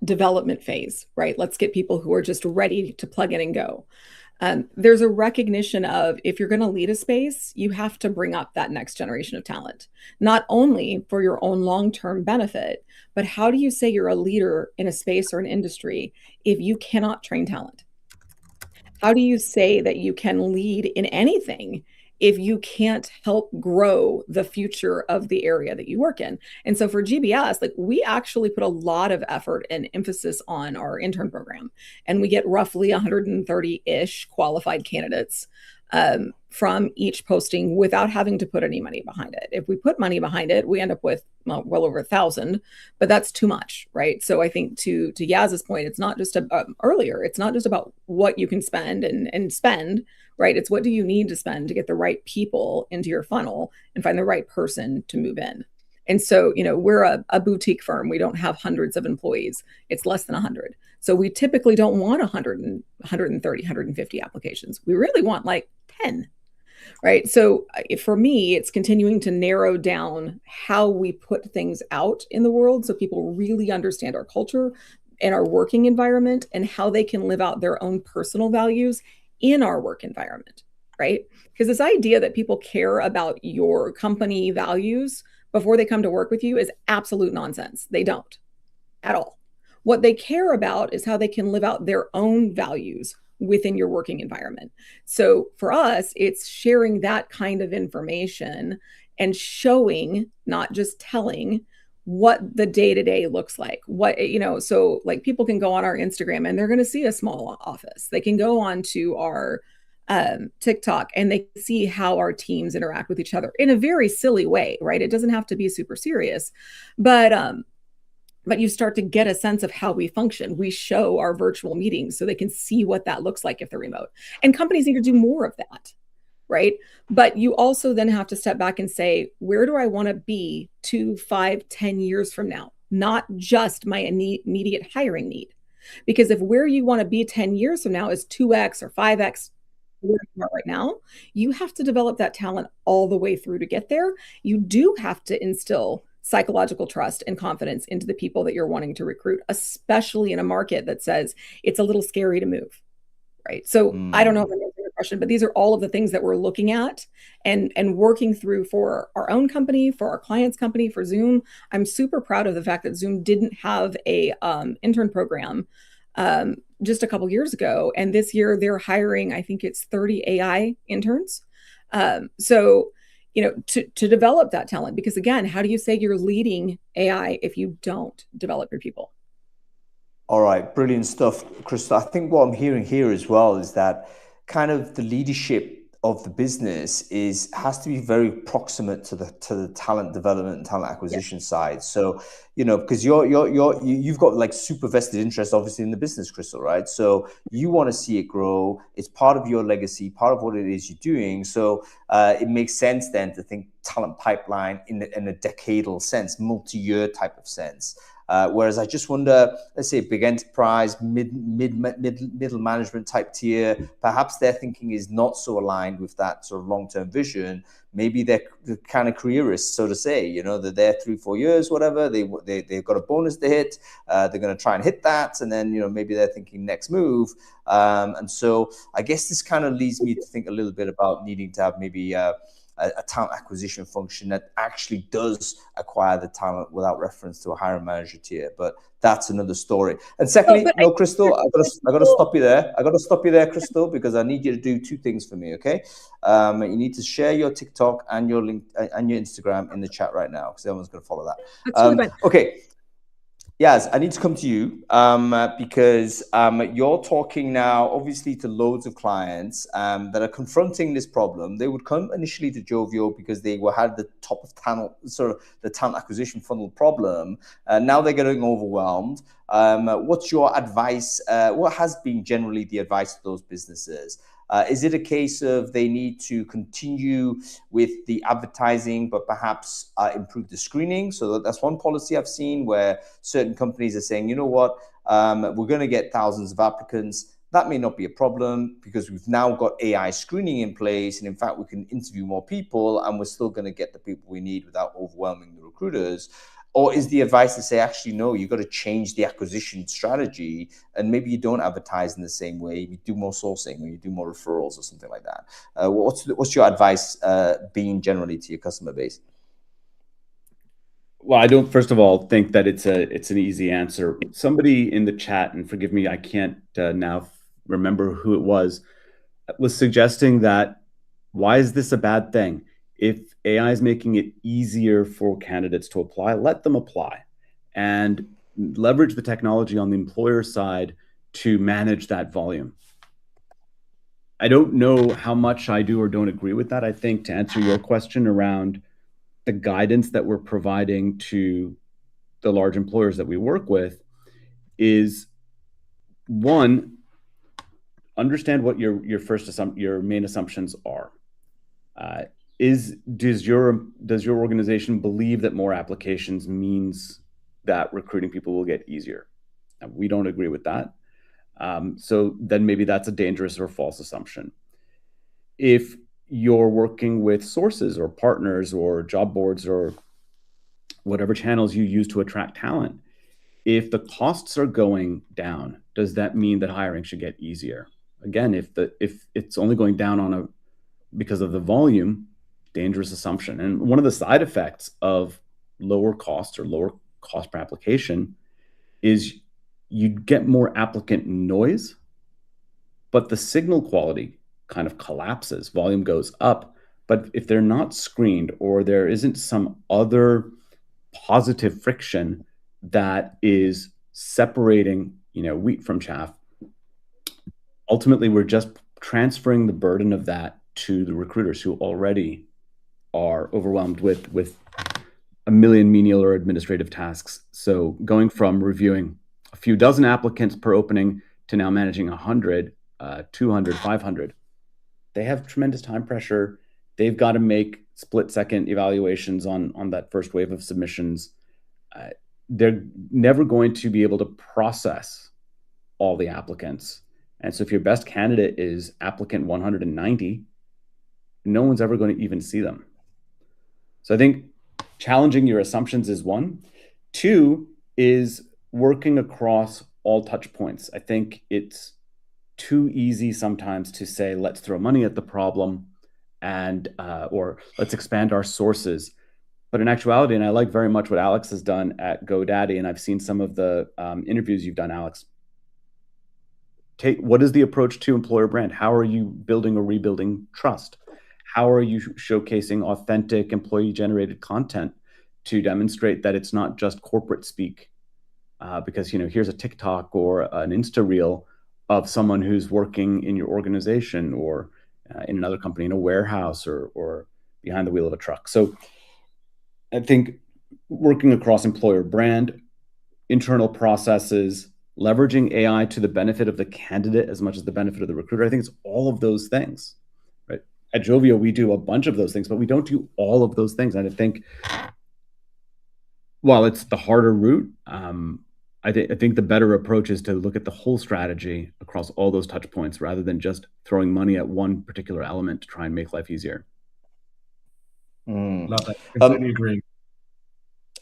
development phase, right? Let's get people who are just ready to plug in and go. There's a recognition of if you're going to lead a space, you have to bring up that next generation of talent, not only for your own long-term benefit, but how do you say you're a leader in a space or an industry if you cannot train talent? How do you say that you can lead in anything if you can't help grow the future of the area that you work in? And so for GBS, like we actually put a lot of effort and emphasis on our intern program, and we get roughly 130-ish qualified candidates from each posting without having to put any money behind it. If we put money behind it, we end up with well over 1,000, but that's too much, right? So I think to Yaz's point, it's not just earlier, it's not just about what you can spend and spend, right? It's what do you need to spend to get the right people into your funnel and find the right person to move in. And so, we're a boutique firm. We don't have hundreds of employees. It's less than 100. So we typically don't want 130, 150 applications. We really want like 10, right? So for me, it's continuing to narrow down how we put things out in the world so people really understand our culture and our working environment and how they can live out their own personal values in our work environment, right? Because this idea that people care about your company values before they come to work with you is absolute nonsense. They don't at all. What they care about is how they can live out their own values within your working environment. So for us, it's sharing that kind of information and showing, not just telling, what the day-to-day looks like. So like people can go on our Instagram and they're going to see a small office. They can go on to our TikTok and they see how our teams interact with each other in a very silly way, right? It doesn't have to be super serious, but you start to get a sense of how we function. We show our virtual meetings so they can see what that looks like if they're remote. And companies need to do more of that, right? But you also then have to step back and say, where do I want to be 2, 5, 10 years from now? Not just my immediate hiring need. Because if where you want to be 10 years from now is 2x or 5x where you are right now, you have to develop that talent all the way through to get there. You do have to instill psychological trust and confidence into the people that you're wanting to recruit, especially in a market that says it's a little scary to move, right? So I don't know if I'm answering your question, but these are all of the things that we're looking at and working through for our own company, for our clients' company, for Zoom. I'm super proud of the fact that Zoom didn't have a intern program just a couple years ago, and this year they're hiring, I think it's 30 AI interns. So to develop that talent, because again, how do you say you're leading AI if you don't develop your people? All right, brilliant stuff, Crystal. I think what I'm hearing here as well is that kind of the leadership of the business has to be very proximate to the talent development and talent acquisition side. So, because you've got like super vested interest obviously in the business, Crystal, right? So you want to see it grow. It's part of your legacy, part of what it is you're doing. So it makes sense then to think talent pipeline in a decadal sense, multi-year type of sense. Whereas I just wonder, let's say big enterprise, middle management type tier, perhaps their thinking is not so aligned with that sort of long-term vision. Maybe they're kind of careerists, so to say, you know, they're there 3-4 years, whatever, they've got a bonus to hit, they're going to try and hit that, and then, you know, maybe they're thinking next move. And so I guess this kind of leads me to think a little bit about needing to have maybe a talent acquisition function that actually does acquire the talent without reference to a hiring manager tier. But that's another story. And secondly, Crystal, I got to stop you there. I got to stop you there, Crystal, because I need you to do 2 things for me. Okay, you need to share your TikTok and your link and your Instagram in the chat right now, because everyone's going to follow that. That's really fun. Okay. Yes, I need to come to you because you're talking now, obviously, to loads of clients that are confronting this problem. They would come initially to Joveo because they had the top of talent, sort of the talent acquisition funnel problem. Now they're getting overwhelmed. What's your advice? What has been generally the advice to those businesses? Is it a case of they need to continue with the advertising, but perhaps improve the screening? So that's one policy I've seen where certain companies are saying, you know what, we're going to get thousands of applicants. That may not be a problem because we've now got AI screening in place. And in fact, we can interview more people and we're still going to get the people we need without overwhelming the recruiters. Or is the advice to say, actually, no, you've got to change the acquisition strategy and maybe you don't advertise in the same way, you do more sourcing or you do more referrals or something like that? What's your advice being generally to your customer base? Well, I don't, first of all, think that it's an easy answer. Somebody in the chat, and forgive me, I can't now remember who it was suggesting that, why is this a bad thing? If AI is making it easier for candidates to apply, let them apply and leverage the technology on the employer side to manage that volume. I don't know how much I do or don't agree with that. I think, to answer your question around the guidance that we're providing to the large employers that we work with, is one, understand what your main assumptions are. Does your organization believe that more applications means that recruiting people will get easier? Now, we don't agree with that. So then maybe that's a dangerous or false assumption. If you're working with sources or partners or job boards or whatever channels you use to attract talent, if the costs are going down, does that mean that hiring should get easier? Again, if it's only going down because of the volume, dangerous assumption. And one of the side effects of lower costs or lower cost per application is you get more applicant noise, but the signal quality kind of collapses, volume goes up. But if they're not screened or there isn't some other positive friction that is separating, wheat from chaff, ultimately we're just transferring the burden of that to the recruiters who already are overwhelmed with a million menial or administrative tasks. So going from reviewing a few dozen applicants per opening to now managing 100, 200, 500, they have tremendous time pressure. They've got to make split-second evaluations on that first wave of submissions. They're never going to be able to process all the applicants. And so if your best candidate is applicant 190, no one's ever going to even see them. So I think challenging your assumptions is one. Two is working across all touch points. I think it's too easy sometimes to say, let's throw money at the problem or let's expand our sources. But in actuality, and I like very much what Alex has done at GoDaddy, and I've seen some of the interviews you've done, Alex. What is the approach to employer brand? How are you building or rebuilding trust? How are you showcasing authentic employee-generated content to demonstrate that it's not just corporate speak? Because here's a TikTok or an Insta reel of someone who's working in your organization or in another company in a warehouse or behind the wheel of a truck. So I think working across employer brand, internal processes, leveraging AI to the benefit of the candidate as much as the benefit of the recruiter. I think it's all of those things, right? At Joveo, we do a bunch of those things, but we don't do all of those things. And I think While it's the harder route, I think the better approach is to look at the whole strategy across all those touch points rather than just throwing money at one particular element to try and make life easier. Love that. Completely agree.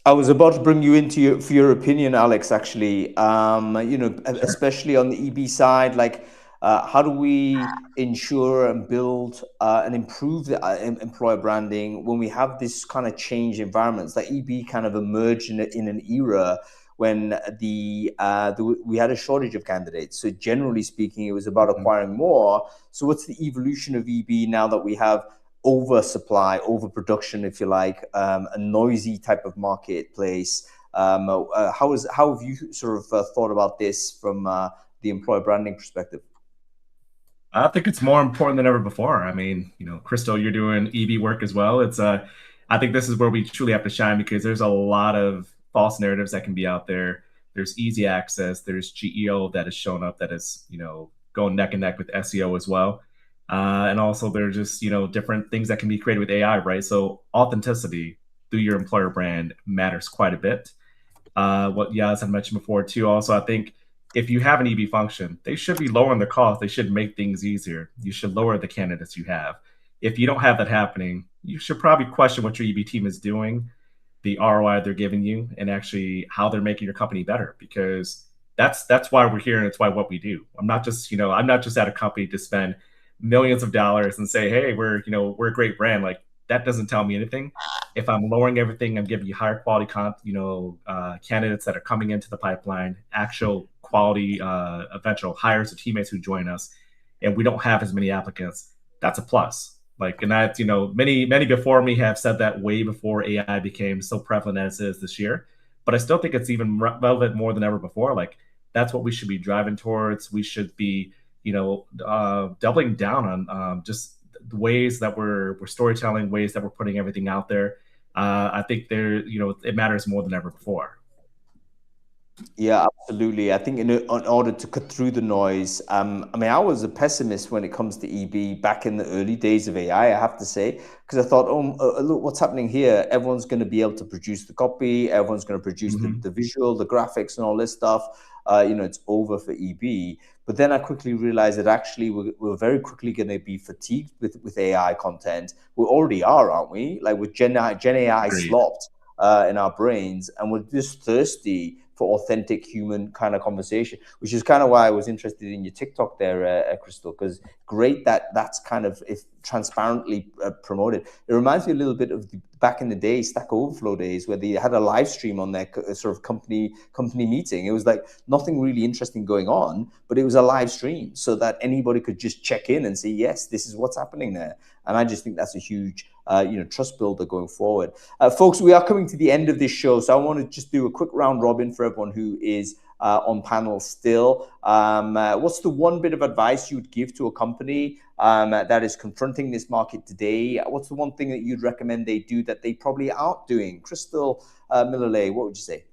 I was about to bring you into for your opinion, Alex, actually, especially on the EB side, like how do we ensure and build and improve the employer branding when we have this kind of change environments? Like EB kind of emerged in an era when we had a shortage of candidates. So generally speaking, it was about acquiring more. So what's the evolution of EB now that we have oversupply, overproduction, if you like, a noisy type of marketplace? How have you sort of thought about this from the employer branding perspective? I think it's more important than ever before. I mean, Crystal, you're doing EB work as well. I think this is where we truly have to shine because there's a lot of false narratives that can be out there. There's easy access. There's GEO that has shown up that is, going neck and neck with SEO as well. And also there's just, different things that can be created with AI, right? So authenticity through your employer brand matters quite a bit. What Yaz had mentioned before too. Also, I think if you have an EB function, they should be lowering the cost. They should make things easier. You should lower the candidates you have. If you don't have that happening, you should probably question what your EB team is doing, the ROI they're giving you, and actually how they're making your company better. Because that's why we're here and it's why what we do. I'm not just at a company to spend millions of dollars and say, hey, we're a great brand. Like that doesn't tell me anything. If I'm lowering everything, I'm giving you higher quality candidates that are coming into the pipeline, actual quality eventual hires or teammates who join us, and we don't have as many applicants. That's a plus. Like, and that, many before me have said that way before AI became so prevalent as it is this year. But I still think it's even relevant more than ever before. Like that's what we should be driving towards. We should be doubling down on just the ways that we're storytelling, ways that we're putting everything out there. I think it matters more than ever before. Yeah, absolutely. I think in order to cut through the noise, I mean, I was a pessimist when it comes to EB back in the early days of AI, I have to say, because I thought, look, what's happening here? Everyone's going to be able to produce the copy. Everyone's going to produce the visual, the graphics and all this stuff. It's over for EB. But then I quickly realized that actually we're very quickly going to be fatigued with AI content. We already are, aren't we? Like with Gen AI slopped in our brains, and we're just thirsty for authentic human kind of conversation, which is kind of why I was interested in your TikTok there, Crystal, because great that's kind of transparently promoted. It reminds me a little bit of back in the day, Stack Overflow days, where they had a live stream on their sort of company meeting. It was like nothing really interesting going on, but it was a live stream so that anybody could just check in and say, yes, this is what's happening there. And I just think that's a huge trust builder going forward. Folks, we are coming to the end of this show, so I want to just do a quick round robin for everyone who is on panel still. What's the one bit of advice you would give to a company that is confronting this market today? What's the one thing that you'd recommend they do that they probably aren't doing? Crystal Miller-Lay, what would you say?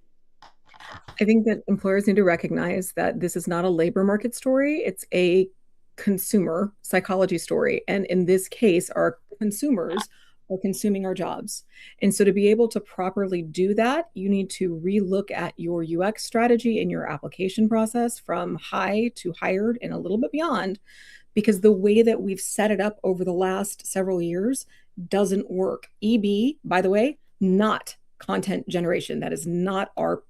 I think that employers need to recognize that this is not a labor market story. It's a consumer psychology story. And in this case, our consumers are consuming our jobs. And so to be able to properly do that, you need to relook at your UX strategy and your application process from high to hired and a little bit beyond, because the way that we've set it up over the last several years doesn't work. EB, by the way, not content generation. That is not our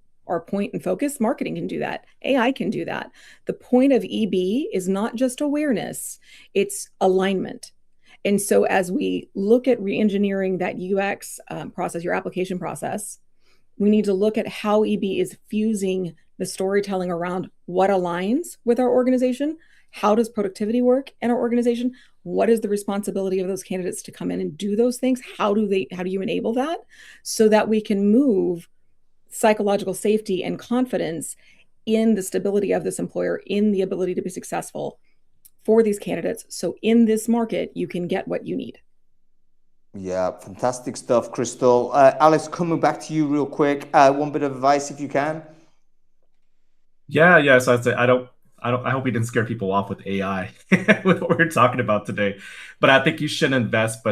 point and focus. Marketing can do that. AI can do that. The point of EB is not just awareness, it's alignment. And so as we look at re-engineering that UX process, your application process, we need to look at how EB is fusing the storytelling around what aligns with our organization. How does productivity work in our organization? What is the responsibility of those candidates to come in and do those things? How do you enable that so that we can move psychological safety and confidence in the stability of this employer, in the ability to be successful for these candidates. So in this market, you can get what you need. Yeah, fantastic stuff, Crystal. Alex, coming back to you real quick. One bit of advice if you can. Yeah. So I'd say I hope we didn't scare people off with AI with what we're talking about today. But I think you should invest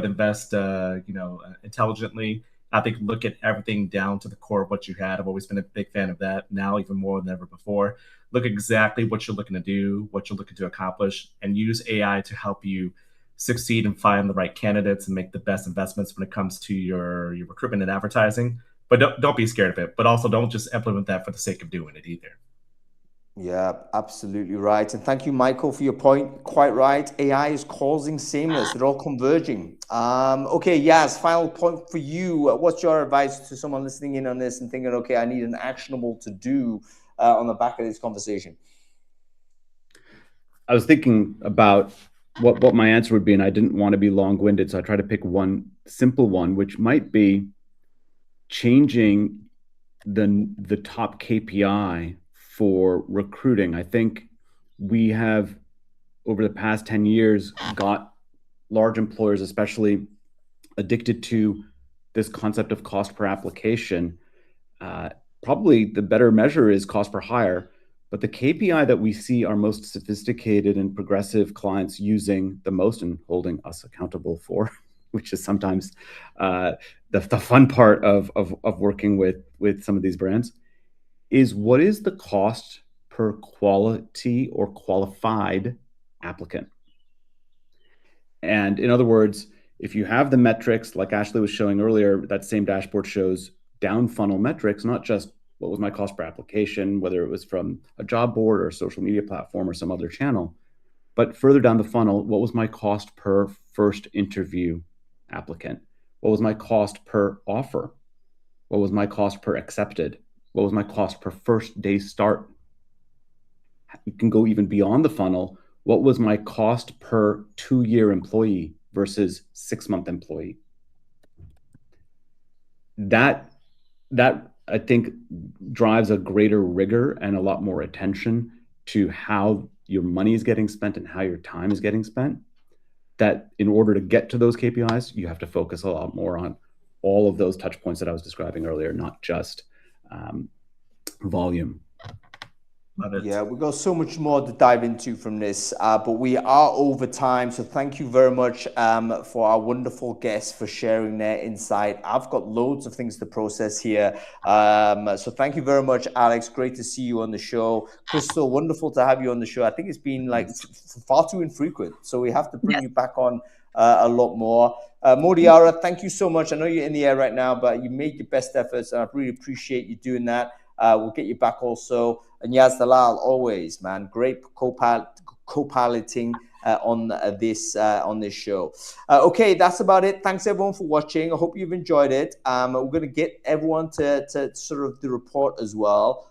intelligently. I think look at everything down to the core of what you had. I've always been a big fan of that, now even more than ever before. Look exactly what you're looking to do, what you're looking to accomplish, and use AI to help you succeed and find the right candidates and make the best investments when it comes to your recruitment and advertising. But don't be scared of it. But also don't just implement that for the sake of doing it either. Yeah, absolutely right. And thank you, Michael, for your point. Quite right. AI is causing seamless. They're all converging. Okay, Yaz, final point for you. What's your advice to someone listening in on this and thinking, okay, I need an actionable to do on the back of this conversation? I was thinking about what my answer would be, and I didn't want to be long-winded, so I tried to pick one simple one, which might be changing the top KPI for recruiting. I think we have, over the past 10 years, got large employers especially addicted to this concept of cost per application. Probably the better measure is cost per hire, but the KPI that we see our most sophisticated and progressive clients using the most and holding us accountable for, which is sometimes the fun part of working with some of these brands, is what is the cost per quality or qualified applicant? And in other words, if you have the metrics like Ashley was showing earlier, that same dashboard shows down funnel metrics, not just what was my cost per application, whether it was from a job board or a social media platform or some other channel, but further down the funnel, what was my cost per first interview applicant? What was my cost per offer? What was my cost per accepted? What was my cost per first day start? You can go even beyond the funnel. What was my cost per 2-year employee versus 6-month employee? That I think drives a greater rigor and a lot more attention to how your money is getting spent and how your time is getting spent. That in order to get to those KPIs, you have to focus a lot more on all of those touch points that I was describing earlier, not just volume. Yeah, we've got so much more to dive into from this, but we are over time. So thank you very much for our wonderful guests for sharing their insight. I've got loads of things to process here. So thank you very much, Alex. Great to see you on the show. Crystal, wonderful to have you on the show. I think it's been like far too infrequent. So we have to bring you back on a lot more. Modiara, thank you so much. I know you're in the air right now, but you made your best efforts, and I really appreciate you doing that. We'll get you back also. And Yaz Dalal, always, man, great co-piloting on this show. Okay, that's about it. Thanks everyone for watching. I hope you've enjoyed it. We're going to get everyone to sort of the report as well.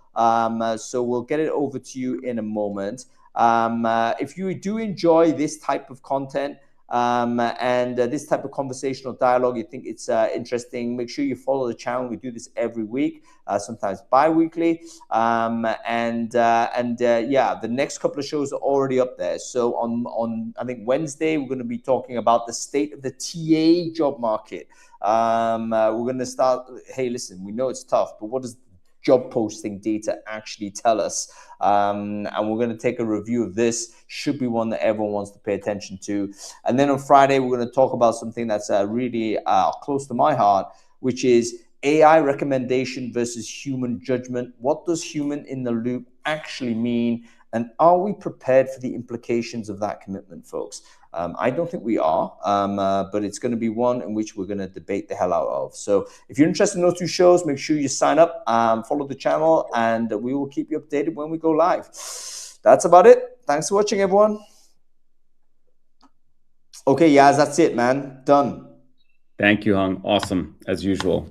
So we'll get it over to you in a moment. If you do enjoy this type of content, and this type of conversational dialogue, you think it's interesting, make sure you follow the channel. We do this every week, sometimes bi-weekly. Yeah, the next couple of shows are already up there. So on I think Wednesday, we're going to be talking about the state of the TA job market. We're going to start, hey, listen, we know it's tough, but what does job posting data actually tell us? And we're going to take a review of this. Should be one that everyone wants to pay attention to. And then on Friday, we're going to talk about something that's really close to my heart, which is AI recommendation versus human judgment. What does human in the loop actually mean? And are we prepared for the implications of that commitment, folks? I don't think we are, but it's going to be one in which we're going to debate the hell out of. So if you're interested in those two shows, make sure you sign up, follow the channel, and we will keep you updated when we go live. That's about it. Thanks for watching, everyone. Okay, Yaz, that's it, man. Done. Thank you, Hung. Awesome, as usual.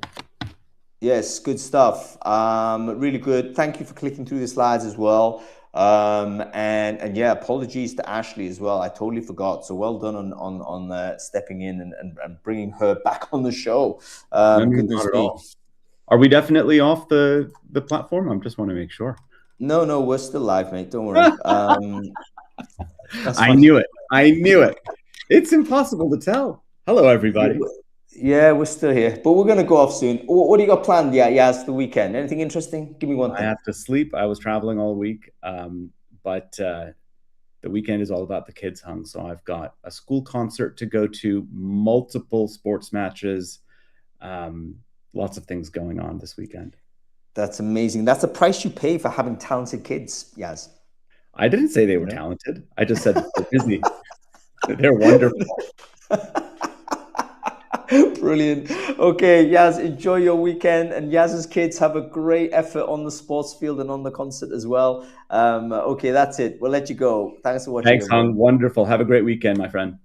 Yes, good stuff. Really good. Thank you for clicking through the slides as well. And yeah, apologies to Ashley as well. I totally forgot. So well done on stepping in and bringing her back on the show. Goodness me. Are we definitely off the platform? I just want to make sure. No, we're still live, mate. Don't worry. I knew it. It's impossible to tell. Hello, everybody. Yeah, we're still here, but we're going to go off soon. What do you got planned? Yeah, it's the weekend. Anything interesting? Give me one thing. I have to sleep. I was traveling all week, but the weekend is all about the kids, Hung. So I've got a school concert to go to, multiple sports matches, lots of things going on this weekend. That's amazing. That's the price you pay for having talented kids, Yaz. I didn't say they were talented. I just said they're busy. They're wonderful. Brilliant. Okay, Yaz, enjoy your weekend. And Yaz's kids have a great effort on the sports field and on the concert as well. Okay, that's it. We'll let you go. Thanks for watching. Thanks, Hung. Wonderful. Have a great weekend, my friend.